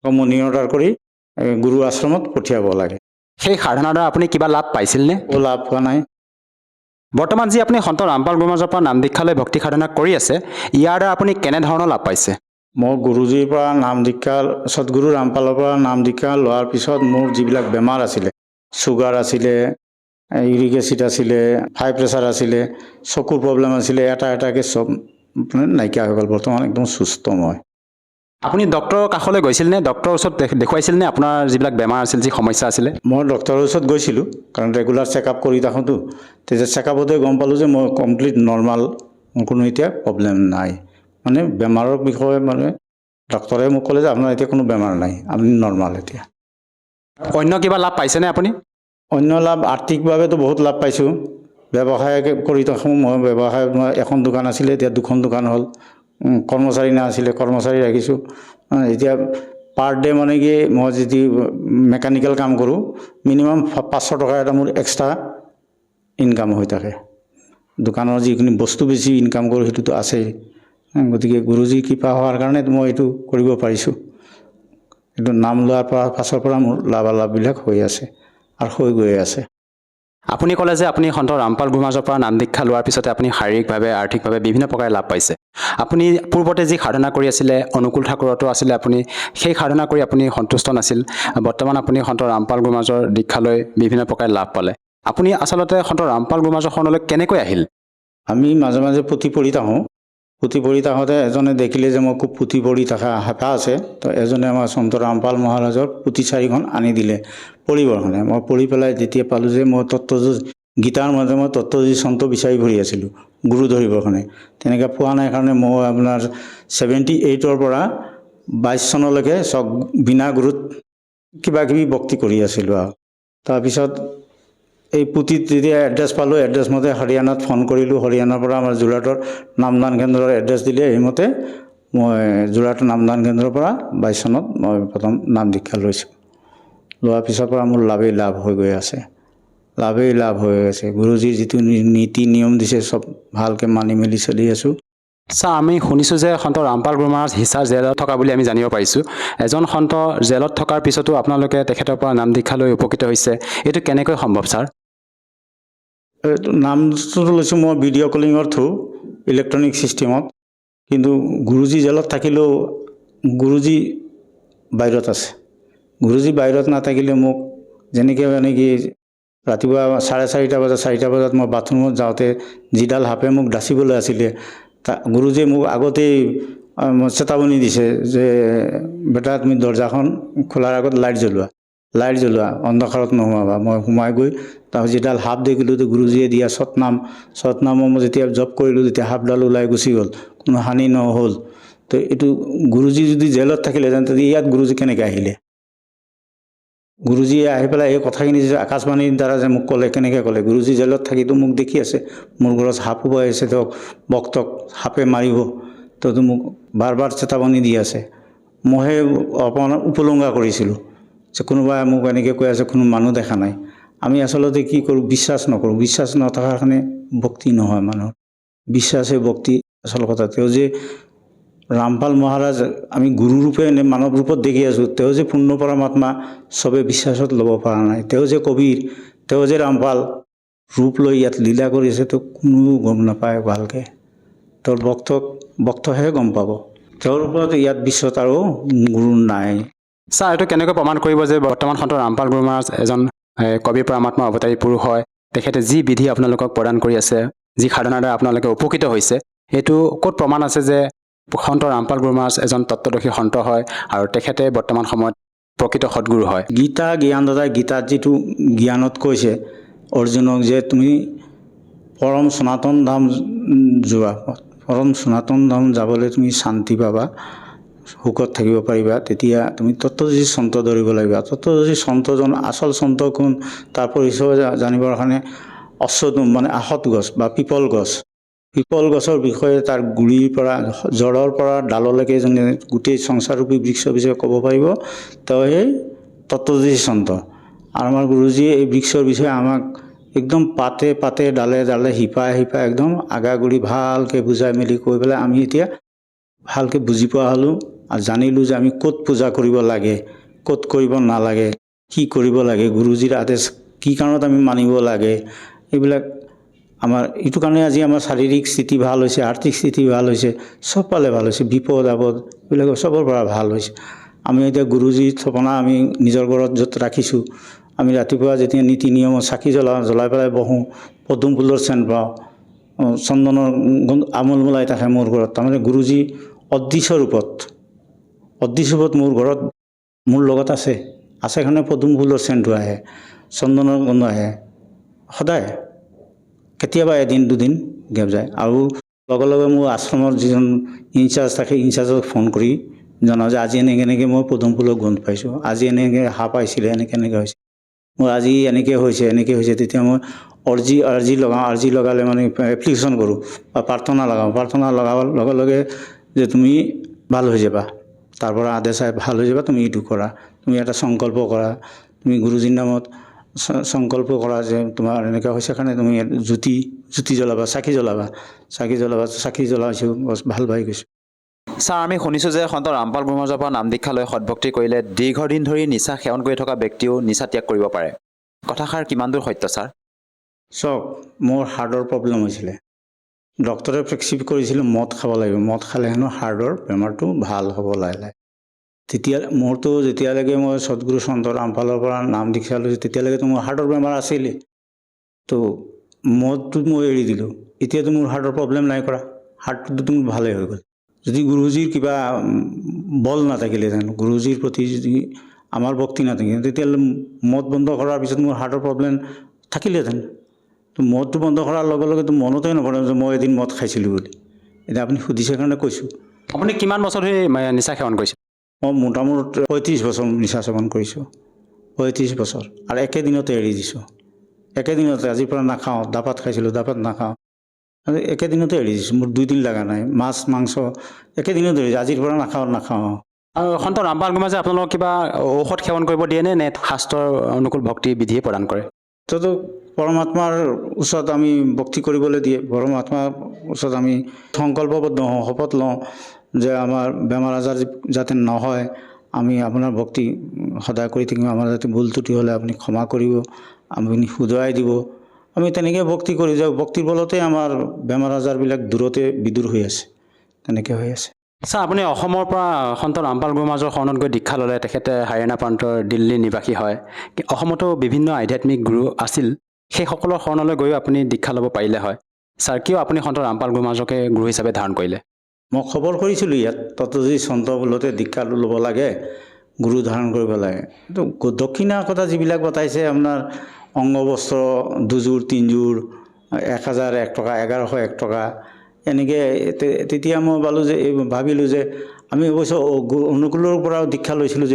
মনি অৰ্ডাৰ কৰি গুৰু আশ্ৰমত পঠিয়াব লাগে। সেই সাধনাৰ দ্বাৰা আপুনি কিবা লাভ পাইছিল নে? লাভ হোৱা নাই। বৰ্তমান যি আপুনি সন্ত ৰামপাল গুৰু মহাৰাজৰ পৰা নাম দীক্ষা লৈ ভক্তি সাধনা কৰি আছে, ইয়াৰ দ্বাৰা আপুনি কেনেধৰণৰ লাভ পাইছে? মই গুৰুজীৰ পৰা নাম দীক্ষা, সদগুৰু ৰামপালৰ পৰা নাম দীক্ষা লোৱাৰ পিছত মোৰ যিবিলাক বেমাৰ আছিলে, চুগাৰ আছিলে, ইউৰিক এচিড আছিলে, হাই প্ৰেছাৰ আছিলে, চকুৰ প্ৰব্লেম আছিলে, এটাকৈ চব নাইকিয়া হৈ গ'ল। বৰ্তমান একদম সুস্থ মই। আপুনি ডক্টৰৰ কাষলৈ গৈছিল নে? ডক্টৰৰ ওচৰত দেখুৱাইছিল নে আপোনাৰ যিবিলাক বেমাৰ আছিল, যি সমস্যা আছিলে? মই ডক্টৰৰ ওচৰত গৈছিলোঁ, কাৰণ ৰেগুলাৰ চেকআপ কৰি থাকোঁতো। তেতিয়া চেকআপতে গম পালোঁ যে মই কমপ্লিট নৰ্মাল, মোৰ কোনো এতিয়া প্ৰব্লেম নাই। মানে বেমাৰৰ বিষয়ে ডক্টৰে মোক ক'লে যে আপোনাৰ এতিয়া কোনো বেমাৰ নাই, আপুনি নৰ্মাল এতিয়া। অন্য কিবা লাভ পাইছেনে আপুনি? অন্য লাভ, আৰ্থিকভাৱেতো বহুত লাভ পাইছোঁ। ব্যৱসায় কৰি থাকোঁ মই। ব্যৱসায় এখন দোকান আছিলে, এতিয়া 2খন দোকান হ'ল। কৰ্মচাৰী নাছিলে, কৰ্মচাৰী ৰাখিছোঁ। এতিয়া পাৰ ডে মানে কি, মই যদি মেকানিকেল কাম কৰোঁ, মিনিমাম 500 টকা এটা মোৰ এক্সট্ৰা ইনকাম হৈ থাকে। দোকানৰ যিখিনি বস্তু বেছি ইনকাম কৰোঁ সেইটোতো আছেই। গতিকে গুৰুজী কৃপা হোৱাৰ কাৰণে মই এইটো কৰিব পাৰিছোঁ। কিন্তু নাম লোৱাৰ পাছৰ পৰা মোৰ লাভালাভবিলাক হৈ আছে আৰু হৈ গৈ আছে। আপুনি ক'লে যে আপুনি সন্ত ৰামপাল গুৰু মহাৰাজৰ পৰা নাম দীক্ষা লোৱাৰ পিছতে আপুনি শাৰীৰিকভাৱে, আৰ্থিকভাৱে বিভিন্ন প্ৰকাৰে লাভ পাইছে। আপুনি পূৰ্বতে যি সাধনা কৰি আছিলে, অনুকূল ঠাকুৰতো আছিলে, আপুনি সেই সাধনা কৰি আপুনি সন্তুষ্ট নাছিল। বৰ্তমান আপুনি সন্ত ৰামপাল গুৰু মহাৰাজৰ দীক্ষা লৈ বিভিন্ন প্ৰকাৰে লাভ পালে। আপুনি আচলতে সন্ত ৰামপাল গুৰু মহাৰাজৰ শৰণলৈ কেনেকৈ আহিল? আমি মাজে মাজে পুথি পঢ়ি থাকোঁ। পুথি পঢ়ি থাকোঁতে এজনে দেখিলে যে মই খুব পুথি পঢ়ি থকা হেঁপাহ আছে, তো এজনে আমাৰ সন্ত ৰামপাল মহাৰাজৰ পুথি 4খন আনি দিলে পঢ়িবৰ কাৰণে। মই পঢ়ি পেলাই যেতিয়া পালোঁ যে মই গীতাৰ মাজে মই তত্ত্বজী চন্ত বিচাৰি ফুৰি আছিলোঁ গুৰু ধৰিবৰ কাৰণে। তেনেকৈ পোৱা নাই কাৰণে মই আপোনাৰ 78ৰ পৰা 22 চনলৈকে বিনা গুৰুত কিবা কিবি ভক্তি কৰি আছিলোঁ আৰু তাৰপিছত এই পুথিত যেতিয়া এড্ৰেছ পালোঁ এড্ৰেছ মতে হাৰিয়ানাত ফোন কৰিলোঁ হৰিয়ানাৰ পৰা আমাৰ যোৰহাটৰ নামদান কেন্দ্ৰৰ এড্ৰেছ দিলে সেইমতে মই যোৰহাটৰ নামদান কেন্দ্ৰৰ পৰা 22 চনত মই প্ৰথম নাম দীক্ষা লৈছোঁ লোৱাৰ পিছৰ পৰা মোৰ লাভেই লাভ হৈ গৈ আছে গুৰুজীৰ যিটো নীতি নিয়ম দিছে চব ভালকৈ মানি মেলি চলি আছোঁ ছাৰ আমি শুনিছোঁ যে সন্ত ৰামপাল গুৰু মহাৰাজ হিছাৰ জেলত থকা বুলি আমি জানিব পাৰিছোঁ এজন সন্ত জেলত থকাৰ পিছতো আপোনালোকে তেখেতৰ পৰা নাম দীক্ষা লৈ উপকৃত হৈছে এইটো কেনেকৈ সম্ভৱ ছাৰ নামটো লৈছোঁ মই ভিডিঅ' কলিঙৰ থ্ৰু ইলেক্ট্ৰনিক ছিষ্টেমত কিন্তু গুৰুজী জেলত থাকিলেও গুৰুজী বাহিৰত আছে গুৰুজী বাহিৰত নাথাকিলে মোক যেনেকৈ ৰাতিপুৱা 4:30 বজাত মই বাথৰুমত যাওঁতে যিডাল সাপে মোক ডাচিবলৈ আছিলে গুৰুজীয়ে মোক আগতেই চেতাৱনী দিছে যে বেটা তুমি দৰ্জাখন খোলাৰ আগত লাইট জ্বলোৱা অন্ধকাৰত নোসোমাবা মই সোমাই গৈ তাৰ যিডাল সাপ দেখিলোঁ তো গুৰুজীয়ে দিয়া সতনামৰ মই যেতিয়া জপ কৰিলোঁ তেতিয়া সাপডাল ওলাই গুচি গ'ল কোনো হানি নহ'ল তো এইটো গুৰুজী যদি জেলত থাকিলেহেঁতেন তেতিয়া ইয়াত গুৰুজী কেনেকৈ আহিলে গুৰুজীয়ে আহি পেলাই এই কথাখিনি যে আকাশবাণীৰ দ্বাৰা যে মোক ক'লে কেনেকৈ ক'লে গুৰুজী জেলত থাকিতো মোক দেখি আছে মোৰ ঘৰত সাপ সোমাই আহিছে তেওঁক ভক্তক সাপে মাৰিব তো মোক বাৰ চেতাৱনী দি আছে মইহে অকণমান উপলংঘা কৰিছিলোঁ যে কোনোবাই মোক এনেকৈ কৈ আছে কোনো মানুহ দেখা নাই আমি আচলতে কি কৰোঁ বিশ্বাস নকৰোঁ বিশ্বাস নথকাৰ কাৰণে ভক্তি নহয় মানুহৰ বিশ্বাসে ভক্তি আচল কথা তেওঁ যে ৰামপাল মহাৰাজ আমি গুৰু ৰূপে মানৱ ৰূপত দেখি আছোঁ তেওঁ যে পূৰ্ণ পৰমাত্মা চবে বিশ্বাসত ল'ব পৰা নাই তেওঁ যে কবিৰ তেওঁ যে ৰামপাল ৰূপ লৈ ইয়াত লীলা কৰি আছে তো কোনো গম নাপায় ভালকৈ তেওঁৰ ভক্তহে গম পাব তেওঁৰ ওপৰত ইয়াত বিশ্বত আৰু গুৰু নাই ছাৰ এইটো কেনেকৈ প্ৰমাণ কৰিব যে বৰ্তমান সন্ত ৰামপাল গুৰু মহাৰাজ এজন কবিৰ পৰমাত্মা অৱতাৰী পুৰুষ হয় তেখেতে যি বিধি আপোনালোকক প্ৰদান কৰি আছে যি সাধনাৰ দ্বাৰা আপোনালোকে উপকৃত হৈছে এইটো ক'ত প্ৰমাণ আছে যে সন্ত ৰামপাল গুৰু মহাৰাজ এজন তত্ত্বদৰ্শী সন্ত হয় আৰু তেখেতে বৰ্তমান সময়ত প্ৰকৃত সৎগুৰু হয় গীতা জ্ঞানদাতাই গীতাত যিটো জ্ঞানত কৈছে অৰ্জুনক যে তুমি পৰম সনাতন ধাম যোৱা পৰম সনাতন ধাম যাবলৈ তুমি শান্তি পাবা সুখত থাকিব পাৰিবা তেতিয়া তুমি তত্ত্বদৰ্শী সন্ত ধৰিব লাগিব তত্ত্বদৰ্শী সন্তজন আচল সন্ত কোন তাৰ পৰিচয় জানিবৰ কাৰণে অশ্বদম মানে আহত গছ বা পিপল গছৰ বিষয়ে তাৰ গুৰিৰ পৰা জড়ৰ পৰা ডাললৈকে যোনে গোটেই সংসাৰৰূপী বৃক্ষৰ বিষয়ে ক'ব পাৰিব তেওঁ সেই তত্ত্বদৰ্শী সন্ত আৰু আমাৰ গুৰুজীয়ে এই বৃক্ষৰ বিষয়ে আমাক একদম পাতে ডালে শিপাই একদম আগাগুৰি ভালকৈ বুজাই মেলি কৈ পেলাই আমি এতিয়া ভালকৈ বুজি পোৱা হ'লোঁ আৰু জানিলোঁ যে আমি ক'ত পূজা কৰিব লাগে ক'ত কৰিব নালাগে কি কৰিব লাগে গুৰুজীৰ আদেশ কি কাৰণত আমি মানিব লাগে এইবিলাক আমাৰ এইটো কাৰণে আজি আমাৰ শাৰীৰিক স্থিতি ভাল হৈছে আৰ্থিক স্থিতি ভাল হৈছে চব পালে ভাল হৈছে বিপদ আপদ এইবিলাক চবৰ পৰা ভাল হৈছে আমি এতিয়া গুৰুজীৰ থপনা আমি নিজৰ ঘৰত য'ত ৰাখিছোঁ আমি ৰাতিপুৱা যেতিয়া নীতি নিয়মত চাকি জ্বলাই পেলাই বহোঁ পদুম ফুলৰ চেণ্ট পাওঁ চন্দনৰ আমোল মোলাই থাকে মোৰ ঘৰত তাৰমানে গুৰুজী অদৃশ্য ৰূপত মোৰ ঘৰত মোৰ লগত আছে কাৰণে পদুম ফুলৰ চেণ্টটো আহে চন্দনৰ গন্ধ আহে সদায় কেতিয়াবা এদিন দুদিন গেপ যায় আৰু লগে মোৰ আশ্ৰমৰ যিজন ইনচাৰ্জ থাকে ইনচাৰ্জক ফোন কৰি জনাওঁ যে আজি এনেকৈ মই পদুম ফুলৰ গোন্ধ পাইছোঁ আজি এনেকৈ সাপ আহিছিলে এনেকৈ হৈছে মোৰ আজি এনেকৈ হৈছে তেতিয়া মই আৰ্জি লগালে মানে এপ্লিকেশ্যন কৰোঁ বা প্ৰাৰ্থনা লগাওঁ লগে যে তুমি ভাল হৈ যাবা তাৰ পৰা আদেশ ভাল হৈ যাবা তুমি এইটো কৰা তুমি এটা সংকল্প কৰা তুমি গুৰুজীৰ নামত সংকল্প কৰা যে তোমাৰ এনেকুৱা হৈছে কাৰণে তুমি জ্যোতি জ্বলাবা চাকি জ্বলাইছোঁ ভাল পাই গৈছোঁ ছাৰ আমি শুনিছোঁ যে সন্ত ৰামপাল গুৰু মহাৰাজৰ পৰা নাম দীক্ষা লৈ সৎভক্তি কৰিলে দীৰ্ঘদিন ধৰি নিচা সেৱন কৰি থকা ব্যক্তিও নিচা ত্যাগ কৰিব পাৰে কথাষাৰ কিমান দূৰ সত্য ছাৰ চাওক মোৰ হাৰ্টৰ প্ৰব্লেম হৈছিলে ডক্টৰে প্ৰেছক্ৰাইব কৰিছিলে মদ খাব লাগিব মদ খালে হেনো হাৰ্টৰ বেমাৰটো ভাল হ'ব লাহে তেতিয়া মোৰতো যেতিয়ালৈকে মই সদগুৰু সন্ত ৰামপালৰ পৰা নাম দীক্ষা লৈছোঁ তেতিয়ালৈকেতো মোৰ হাৰ্টৰ বেমাৰ আছিলেই তো মদটো মই এৰি দিলোঁ এতিয়াতো মোৰ হাৰ্টৰ প্ৰব্লেম নাই কৰা হাৰ্টটোতো মোৰ ভালেই হৈ গ'ল যদি গুৰুজীৰ কিবা বল নাথাকিলেহেঁতেন গুৰুজীৰ প্ৰতি যদি আমাৰ ভক্তি নাথাকিলে তেতিয়াহ'লে মদ বন্ধ কৰাৰ পিছত মোৰ হাৰ্টৰ প্ৰব্লেম থাকিলেহেঁতেন তো মদটো বন্ধ কৰাৰ লগে মনতেই নপৰে যে মই এদিন মদ খাইছিলোঁ বুলি এতিয়া আপুনি সুধিছে কাৰণে কৈছোঁ আপুনি কিমান বছৰ ধৰি নিচা সেৱন কৰিছে মই মোটামুটি 35 বছৰ নিচা সেৱন কৰিছোঁ 35 বছৰ আৰু একেদিনতে এৰি দিছোঁ। একেদিনতে আজিৰ পৰা নাখাওঁ, দাপাত খাইছিলোঁ, দাপাত নাখাওঁ, একেদিনতে এৰি দিছোঁ। মোৰ 2 দিন লগা নাই, মাছ মাংস একেদিনতে এৰি দিছোঁ। আজিৰ পৰা নাখাওঁ। আৰু সন্ত ৰামপাল গুৰুমাজে আপোনালোকক কিবা ঔষধ সেৱন কৰিব দিয়ে নে শাস্ত্ৰৰ অনুকূল ভক্তি বিধিয়ে প্ৰদান কৰে? তো পৰমাত্মাৰ ওচৰত আমি ভক্তি কৰিবলৈ দিয়ে। পৰমাত্মাৰ ওচৰত আমি সংকল্পবদ্ধ হওঁ, শপত লওঁ যে আমাৰ বেমাৰ আজাৰ যাতে নহয়, আমি আপোনাৰ ভক্তি সদায় কৰি থাকিম। আমাৰ যাতে ভুল ত্ৰুটি হ'লে আপুনি ক্ষমা কৰিব, আপুনি শুধৰাই দিব। আমি তেনেকৈ ভক্তি কৰি যাওঁ। ভক্তিৰ বলতে আমাৰ বেমাৰ আজাৰবিলাক দূৰতে বিদূৰ হৈ আছে, তেনেকৈ হৈ আছে। ছাৰ, আপুনি অসমৰ পৰা সন্ত ৰামপাল গুৰুমাজৰ শৰণত গৈ দীক্ষা ল'লে। তেখেতে হাৰিয়ানা প্ৰান্তৰ দিল্লীৰ নিবাসী হয়। অসমতো বিভিন্ন আধ্যাত্মিক গুৰু আছিল, সেইসকলৰ শৰণলৈ গৈও আপুনি দীক্ষা ল'ব পাৰিলে হয়। ছাৰ, কিয় আপুনি সন্ত ৰামপাল গুৰুমাজকে গুৰু হিচাপে ধাৰণ কৰিলে? মই খবৰ কৰিছিলোঁ ইয়াত, ততজী সন্ত বোলতে দীক্ষা ল'ব লাগে, গুৰু ধাৰণ কৰিব লাগে। তো দক্ষিণা কথা যিবিলাক বতাইছে, আপোনাৰ অংগবস্ত্ৰ 2 যোৰ 3 যোৰ 1001 টকা, 1101 টকা এনেকৈ, তেতিয়া মই ভাবিলোঁ যে আমি অৱশ্যে অনুকূলৰ পৰাও দীক্ষা লৈছিলোঁ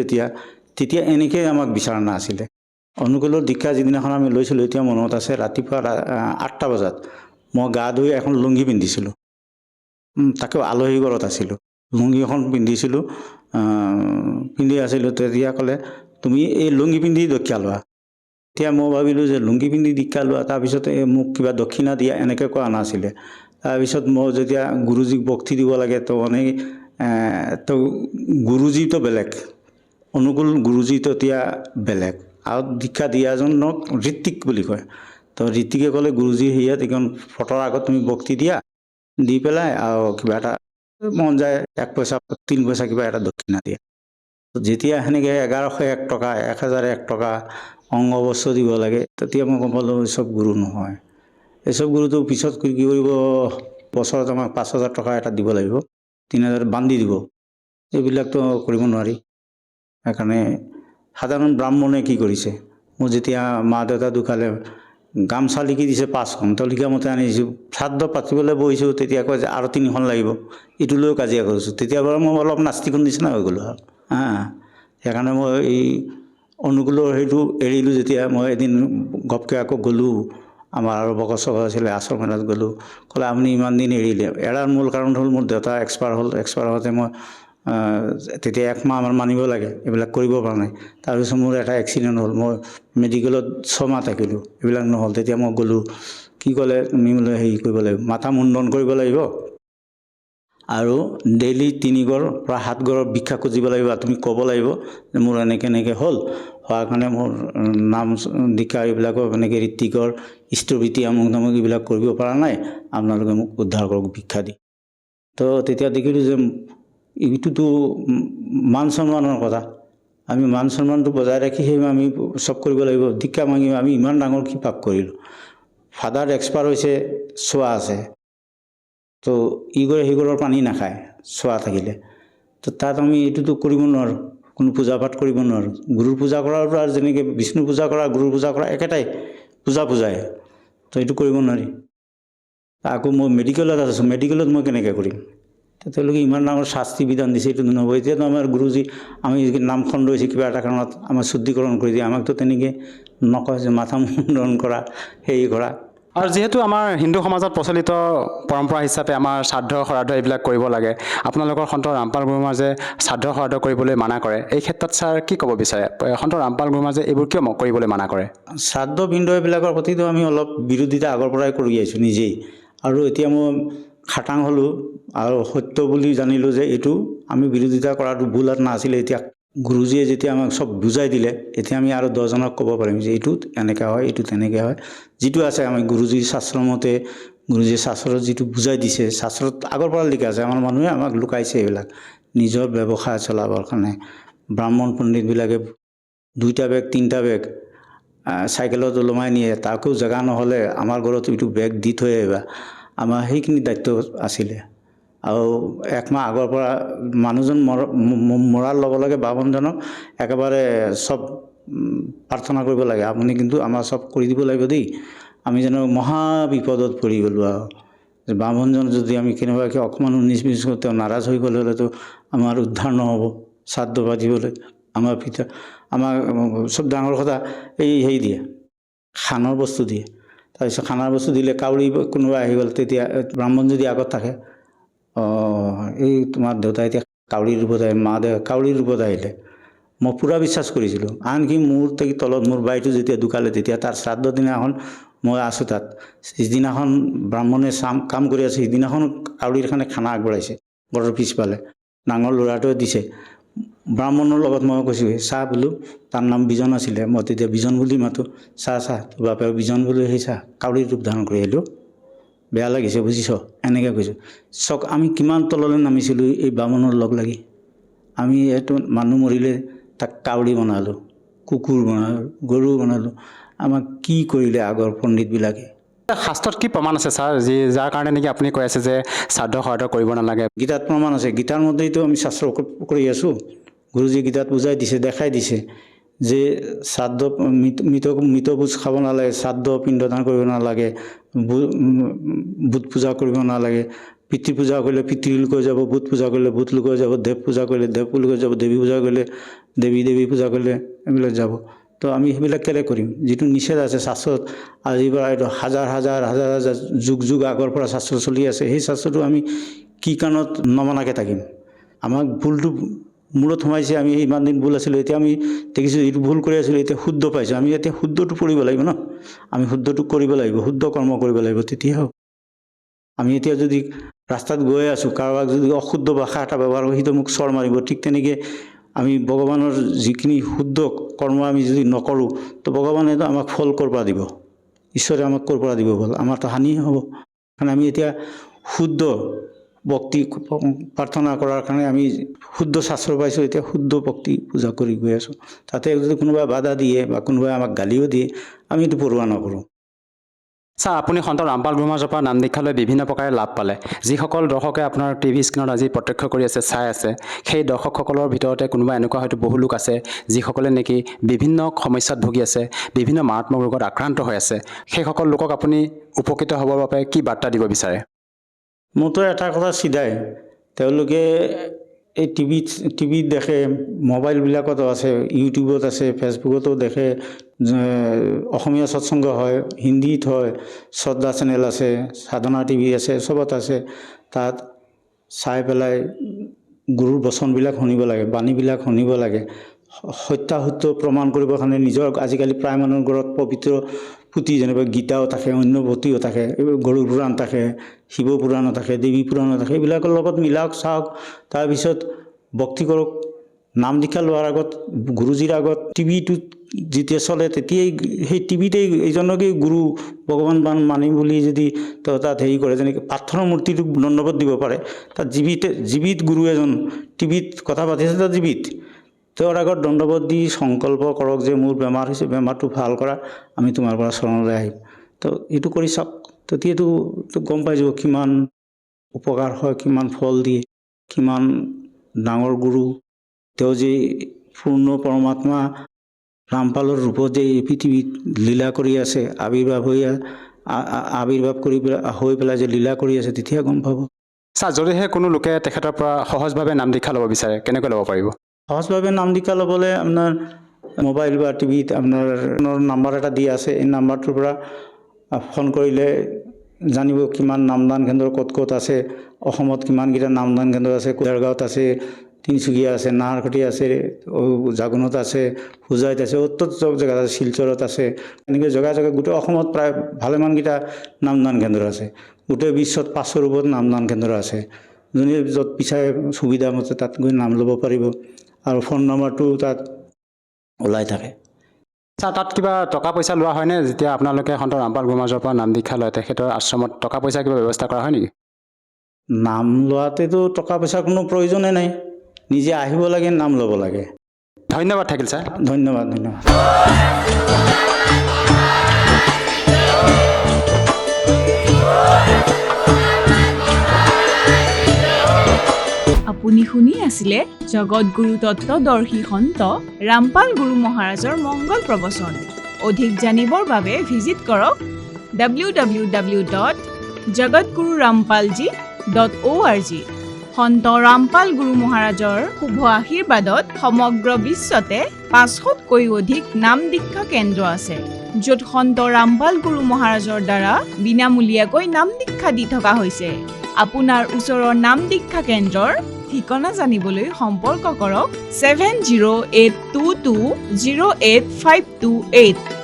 তেতিয়া এনেকৈ আমাক বিচৰা নাছিলে। অনুকূলৰ দীক্ষা যিদিনাখন আমি লৈছিলোঁ, এতিয়া মনত আছে, ৰাতিপুৱা 8টা বজাত মই গা ধুই এখন লুংগি পিন্ধিছিলোঁ। তাকেও আলহী ঘৰত আছিলোঁ, লুংগি এখন পিন্ধিছিলোঁ, পিন্ধি আছিলোঁ। তেতিয়া ক'লে তুমি এই লুংগি পিন্ধি দীক্ষা লোৱা। এতিয়া মই ভাবিলোঁ যে লুংগি পিন্ধি দীক্ষা লোৱা, তাৰপিছতে মোক কিবা দক্ষিণা দিয়া এনেকৈ কোৱা নাছিলে। তাৰপিছত মই যেতিয়া গুৰুজীক ভক্তি দিব লাগে, তো গুৰুজীটো বেলেগ, অনুকূল গুৰুজীটো এতিয়া বেলেগ। আৰু দীক্ষা দিয়াজনক ঋত্বিক বুলি কয়। তো ঋত্বিকে ক'লে গুৰুজীৰ হেৰিয়াত এইখন ফটোৰ আগত তুমি ভক্তি দিয়া, দি পেলাই আৰু কিবা এটা মন যায় 1 পইচা 3 পইচা কিবা এটা দক্ষিণা দিয়া। যেতিয়া সেনেকৈ 1101 টকা 1001 টকা অংগবস্ত্ৰ দিব লাগে, তেতিয়া মই গম পালোঁ এইচব গুৰু নহয়। এইচব গুৰুটো পিছত কি কৰিব, বছৰত আমাক 5000 টকা এটা দিব লাগিব, 3000 বান্ধি দিব। এইবিলাকতো কৰিব নোৱাৰি। সেইকাৰণে সাধাৰণ ব্ৰাহ্মণে কি কৰিছে, মোৰ যেতিয়া মা দেউতা ঢুকালে গামোচা লিখি দিছে 5খন, তো লিখা মতে আনিছোঁ। শ্ৰাদ্ধ পাতিবলৈ বহিছোঁ, তেতিয়া কয় যে আৰু 3খন লাগিব, এইটো লৈও কাজিয়া কৰিছোঁ। তেতিয়াৰ পৰা মই অলপ নাস্তিকৰ নিচিনা হৈ গ'লোঁ আৰু সেইকাৰণে মই এই অনুকূলৰ সেইটো এৰিলোঁ। যেতিয়া মই এদিন ঘপকৈ আকৌ গ'লোঁ, আমাৰ আৰু বকচ আছিলে, আশ্ৰম এটাত গ'লোঁ। ক'লে আপুনি ইমান দিন এৰিলে। এৰাৰ মূল কাৰণ হ'ল মোৰ দেউতা এক্সপায়াৰ হ'ল। এক্সপায়াৰ হওঁতে মই তেতিয়া 1 মাহ আমাৰ মানিব লাগে, এইবিলাক কৰিব পৰা নাই। তাৰপিছত মোৰ এটা এক্সিডেণ্ট হ'ল, মই মেডিকেলত 6 মাহ থাকিলোঁ, এইবিলাক নহ'ল। তেতিয়া মই গ'লোঁ, কি ক'লে, তুমি বোলে হেৰি কৰিব লাগিব, মাথা মুণ্ডন কৰিব লাগিব আৰু ডেইলি 3 গড় পৰা 7 গড়ৰ ভিক্ষা খুজিব লাগিব। তুমি ক'ব লাগিব যে মোৰ এনেকৈ হ'ল, হোৱাৰ কাৰণে মোৰ নাম দীক্ষা এইবিলাকৰ এনেকৈ ঋত্বিকৰ ইষ্টভৃতি আমুক তামুক এইবিলাক কৰিব পৰা নাই, আপোনালোকে মোক উদ্ধাৰ কৰক ভিক্ষা দি। তো তেতিয়া দেখিলোঁ যে এইটোতো মান সন্মানৰ কথা। আমি মান সন্মানটো বজাই ৰাখি আমি চব কৰিব লাগিব। দীক্ষা মাগিম, আমি ইমান ডাঙৰ কি পাপ কৰিলোঁ। ফাদাৰ এক্সপায়াৰ হৈছে, চোৱা আছে, তো ইগৰে সিগৰৰ পানী নাখায় চোৱা থাকিলে। তো তাত আমি এইটোতো কৰিব নোৱাৰোঁ, কোনো পূজা পাঠ কৰিব নোৱাৰোঁ। গুৰুৰ পূজা কৰাটো আৰু যেনেকৈ বিষ্ণু পূজা কৰা, গুৰুৰ পূজা কৰা একেটাই, পূজাই। তো এইটো কৰিব নোৱাৰি। আকৌ মই মেডিকেলত আছোঁ, মেডিকেলত মই কেনেকৈ কৰিম? তেওঁলোকে ইমান ডাঙৰ শাস্তি বিধান দিছে, এইটো নহ'ব। এতিয়াতো আমাৰ গুৰুজী, আমি নামখন লৈছে কিবা এটা কাৰণত আমাৰ শুদ্ধিকৰণ কৰি দিয়ে, আমাকতো তেনেকৈ নকয় যে মাথা মুণ্ডন কৰা, হেৰি কৰা। আৰু যিহেতু আমাৰ হিন্দু সমাজত প্ৰচলিত পৰম্পৰা হিচাপে আমাৰ শ্ৰাদ্ধ শ্ৰাদ্ধ এইবিলাক কৰিব লাগে, আপোনালোকৰ সন্ত ৰামপাল গুৰুমাজে শ্ৰাদ্ধ শ্ৰাদ্ধ কৰিবলৈ মানা কৰে, এই ক্ষেত্ৰত ছাৰ কি ক'ব বিচাৰে? সন্ত ৰামপাল গুৰুমাজে এইবোৰ কিয় কৰিবলৈ মানা কৰে? শ্ৰাদ্ধ বিন্ধ এইবিলাকৰ প্ৰতিতো আমি অলপ বিৰোধিতা আগৰ পৰাই কৰি আহিছোঁ নিজেই। আৰু এতিয়া মই খাটাং হ'লোঁ আৰু সত্য বুলি জানিলোঁ যে এইটো আমি বিৰোধিতা কৰাটো ভুল নাছিলে। এতিয়া গুৰুজীয়ে যেতিয়া আমাক চব বুজাই দিলে, এতিয়া আমি আৰু 10জনক ক'ব পাৰিম যে এইটো এনেকৈ হয়, এইটো তেনেকৈ হয়। যিটো আছে আমি গুৰুজীৰ শাস্ত্ৰৰ মতে, গুৰুজীয়ে শাস্ত্ৰত যিটো বুজাই দিছে, শাস্ত্ৰত আগৰ পৰা লিখা আছে। আমাৰ মানুহে আমাক লুকাইছে এইবিলাক নিজৰ ব্যৱসায় চলাবৰ কাৰণে। ব্ৰাহ্মণ পণ্ডিতবিলাকে 2টা বেগ 3টা বেগ চাইকেলত ওলমাই নিয়ে, তাকো জেগা নহ'লে আমাৰ ঘৰত এইটো বেগ দি থৈ আহিবা। আমাৰ সেইখিনি দায়িত্ব আছিলে। আৰু 1 মাহ আগৰ পৰা মানুহজন মৰাৰ লগে লগে বামুণজনক একেবাৰে চব প্ৰাৰ্থনা কৰিব লাগে, আপুনি কিন্তু আমাৰ চব কৰি দিব লাগিব দেই। আমি যেন মহা বিপদত পৰি গ'লোঁ আৰু যে বামুণজন যদি আমি কেনেবাকৈ অকণমান 19-20 তেওঁ নাৰাজ হৈ গ'লে হ'লেতো আমাৰ উদ্ধাৰ নহ'ব শ্ৰাদ্ধ পাতিবলৈ। আমাৰ পিতা আমাক চব ডাঙৰ কথা এই হেৰি দিয়ে, খানৰ বস্তু দিয়ে। তাৰপিছত খানাৰ বস্তু দিলে কাউৰী কোনোবা আহি গ'ল, তেতিয়া ব্ৰাহ্মণ যদি আগত থাকে, এই তোমাৰ দেউতা এতিয়া কাউৰীৰ ৰূপত আহিলে, মা দেউতা কাউৰীৰ ৰূপত আহিলে। মই পূৰা বিশ্বাস কৰিছিলোঁ। আনকি মোৰ তলত মোৰ বাইটো যেতিয়া ঢুকালে, তেতিয়া তাৰ শ্ৰাদ্ধৰ দিনাখন মই আছোঁ তাত। সিদিনাখন ব্ৰাহ্মণে কাম কৰি আছে, সিদিনাখন কাউৰীৰ কাৰণে খানা আগবঢ়াইছে ঘৰৰ পিছফালে, ডাঙৰ ল'ৰাটোৱে দিছে। ব্ৰাহ্মণৰ লগত মই কৈছোঁ চাহ বোলো, তাৰ নাম বিজন আছিলে, মই তেতিয়া বিজন বুলি মাতোঁ, চাহ তোৰ বাপেৰ বিজন বুলি সেই চাহ কাউৰীৰ ৰূপ ধাৰণ কৰি আহিলোঁ, বেয়া লাগিছে বুজিছ, এনেকৈ কৈছোঁ। চক আমি কিমান তললৈ নামিছিলোঁ এই ব্ৰাহ্মণৰ লগ লাগি। আমি এইটো মানুহ মৰিলে তাক কাউৰী বনালোঁ, কুকুৰ বনালোঁ, গৰু বনালোঁ। আমাক কি কৰিলে আগৰ পণ্ডিতবিলাকে। শাস্ত্ৰত কি প্ৰমাণ আছে ছাৰ, যাৰ কাৰণে নেকি আপুনি কৈ আছে যে শ্ৰাদ্ধ শৰাদ্ধ কৰিব নালাগে? গীতাত প্ৰমাণ আছে, গীতাৰ মতেইতো আমি শাস্ত্ৰ কৰি আছোঁ। গুৰুজী গীতাত বুজাই দিছে, দেখাই দিছে যে শ্ৰাদ্ধ মৃত ভোজ খাব নালাগে, শ্ৰাদ্ধ পিণ্ডদান কৰিব নালাগে, বুট পূজা কৰিব নালাগে, পিতৃ পূজা কৰিলে পিতৃ লোক যাব, বুট পূজা কৰিলে বুট লোক যাব, দেৱ পূজা কৰিলে দেৱ লোক যাব, দেৱী পূজা কৰিলে দেৱী পূজা কৰিলে এইবিলাক যাব। তো আমি সেইবিলাক কেলে কৰিম? যিটো নিষেধ আছে শাস্ত্ৰত, আজিৰ পৰা এইটো হাজাৰ হাজাৰ হাজাৰ হাজাৰ যুগ আগৰ পৰা শাস্ত্ৰ চলি আছে, সেই শাস্ত্ৰটো আমি কি কাৰণত নমনাকৈ থাকিম? আমাক ভুলটো মূৰত সোমাইছে, আমি ইমান দিন ভুল আছিলোঁ, এতিয়া আমি দেখিছোঁ এইটো ভুল কৰি আছিলোঁ, এতিয়া শুদ্ধ পাইছোঁ। আমি এতিয়া শুদ্ধটো কৰিব লাগিব ন, আমি শুদ্ধটো কৰিব লাগিব, শুদ্ধ কৰ্ম কৰিব লাগিব, তেতিয়া হ'ব। আমি এতিয়া যদি ৰাস্তাত গৈ আছোঁ, কাৰোবাক যদি অশুদ্ধ ভাষা এটা ব্যৱহাৰ কৰোঁ, সেইটো মোক চৰ মাৰিব। ঠিক তেনেকৈ আমি ভগৱানৰ যিখিনি শুদ্ধ কৰ্ম আমি যদি নকৰোঁ, তো ভগৱানেতো আমাক ফল ক'ৰ পৰা দিব? ঈশ্বৰে আমাক ক'ৰ পৰা দিব ফল? আমাৰতো হানি হ'ব। কাৰণ আমি এতিয়া শুদ্ধ ভক্তি প্ৰাৰ্থনা কৰাৰ কাৰণে আমি শুদ্ধ শাস্ত্ৰ পাইছোঁ, এতিয়া শুদ্ধ ভক্তি পূজা কৰি গৈ আছোঁ। তাতে যদি কোনোবাই বাধা দিয়ে বা কোনোবাই আমাক গালিও দিয়ে, আমি এইটো পৰোৱা নকৰোঁ। ছাৰ, আপুনি সন্ত ৰামপাল গুৰু মহাৰাজৰ পৰা নাম দীক্ষা লৈ বিভিন্ন প্ৰকাৰে লাভ পালে। যিসকল দৰ্শকে আপোনাৰ টিভি স্ক্ৰীণত আজি প্ৰত্যক্ষ কৰি আছে, চাই আছে, সেই দৰ্শকসকলৰ ভিতৰতে কোনোবা এনেকুৱা হয়তো বহু লোক আছে যিসকলে নেকি বিভিন্ন সমস্যাত ভুগি আছে, বিভিন্ন মাৰাত্মক ৰোগত আক্ৰান্ত হৈ আছে। সেইসকল লোকক আপুনি উপকৃত হ'বৰ বাবে কি বাৰ্তা দিব বিচাৰে? মোৰতো এটা কথা চিধাই, তেওঁলোকে এই টিভিত দেখে, মোবাইলবিলাকতো আছে, ইউটিউবত আছে, ফেচবুকতো দেখে, অসমীয়া সৎসংগ হয়, হিন্দীত হয়, শ্ৰদ্ধা চেনেল আছে, সাধনা টিভি আছে, চবত আছে। তাত চাই পেলাই গুৰুৰ বচনবিলাক শুনিব লাগে, বাণীবিলাক শুনিব লাগে। সত্যাসত্য প্ৰমাণ কৰিবৰ কাৰণে নিজৰ আজিকালি প্ৰায় মানুহৰ ঘৰত পবিত্ৰ পুথি যেনেকৈ গীতাও থাকে, অন্য পুথিও থাকে, গৰুড় পুৰাণ থাকে, শিৱ পুৰাণো থাকে, দেৱী পুৰাণো থাকে, এইবিলাকৰ লগত মিলাওক, চাওক। তাৰপিছত ভক্তি কৰক। নাম দীক্ষা লোৱাৰ আগত, গুৰুজীৰ আগত টিভিটোত যেতিয়া চলে, তেতিয়াই সেই টিভিতেই এইজনকেই গুৰু ভগৱান মানি বুলি যদি তাত হেৰি কৰে, যেনেকৈ পাথৰৰ মূৰ্তিটোক দণ্ডবোধ দিব পাৰে, তাত জীৱিত গুৰু এজন টিভিত কথা পাতিছে, তাত জীৱিত তেওঁৰ আগত দণ্ডবোধ দি সংকল্প কৰক যে মোৰ বেমাৰ হৈছে, বেমাৰটো ভাল কৰা, আমি তোমাৰ পৰা শৰণলৈ আহিম। তো এইটো কৰি চাওক, তেতিয়াতো গম পাই যাব কিমান উপকাৰ হয়, কিমান ফল দিয়ে, কিমান ডাঙৰ গুৰু তেওঁ যে পূৰ্ণ পৰমাত্মা ৰামপালৰ ৰূপত যে এই পৃথিৱীত লীলা কৰি আছে, আৱিৰ্ভাৱ কৰি হৈ পেলাই যে লীলা কৰি আছে, তেতিয়া গম পাব। ছাৰ, যদিহে কোনো লোকে তেখেতৰ পৰা সহজভাৱে নাম দীক্ষা ল'ব বিচাৰে, কেনেকৈ ল'ব পাৰিব? সহজভাৱে নাম দীক্ষা ল'বলৈ আপোনাৰ মোবাইল বা টিভিত আপোনাৰ নাম্বাৰ এটা দিয়া আছে, এই নাম্বাৰটোৰ পৰা ফোন কৰিলে জানিব কিমান নামদান কেন্দ্ৰ ক'ত ক'ত আছে, অসমত কিমানকেইটা নামদান কেন্দ্ৰ আছে, দেৰগাঁৱত আছে, তিনিচুকীয়া আছে, নাহৰকটীয়া আছে, জাগোনত আছে, হোজাইত আছে, অত্যন্ত চব জেগাত আছে, শিলচৰত আছে। এনেকৈ জেগা গোটেই অসমত প্ৰায় ভালেমানকেইটা নামদান কেন্দ্ৰ আছে। গোটেই বিশ্বত 500ৰ ওপৰত নামদান কেন্দ্ৰ আছে। যোনে য'ত পিছাই সুবিধা মতে তাত গৈ নাম ল'ব পাৰিব, আৰু ফোন নম্বৰটো তাত ওলাই থাকে। ছাৰ, তাত কিবা টকা পইচা লোৱা হয়নে? যেতিয়া আপোনালোকে সন্ত ৰামপাল গুৰু মহাৰাজৰ পৰা নাম দীক্ষা লয়, তেখেতৰ আশ্ৰমত টকা পইচা কিবা ব্যৱস্থা কৰা হয় নেকি? নাম লোৱাতেতো টকা পইচাৰ কোনো প্ৰয়োজনেই নাই, নিজে আহিব লাগে, নাম ল'ব লাগে। ধন্যবাদ থাকিল ছাৰ। ধন্যবাদ। আপুনি শুনি আছিলে জগতগুৰু তত্ত্বদৰ্শী সন্ত ৰামপাল গুৰু মহাৰাজৰ মংগল প্ৰবচন। অধিক জানিবৰ বাবে ভিজিট কৰক www.jagatgururampalji.org। সন্ত ৰামপাল গুৰু মহাৰাজৰ শুভ আশীৰ্বাদত সমগ্ৰ বিশ্বতে 500তকৈ অধিক নাম দীক্ষা কেন্দ্ৰ আছে, য'ত সন্ত ৰামপাল গুৰু মহাৰাজৰ দ্বাৰা বিনামূলীয়াকৈ নাম দীক্ষা দি থকা হৈছে। আপোনাৰ ওচৰৰ নাম দীক্ষা কেন্দ্ৰৰ ঠিকনা জানিবলৈ সম্পৰ্ক কৰক 7082208528।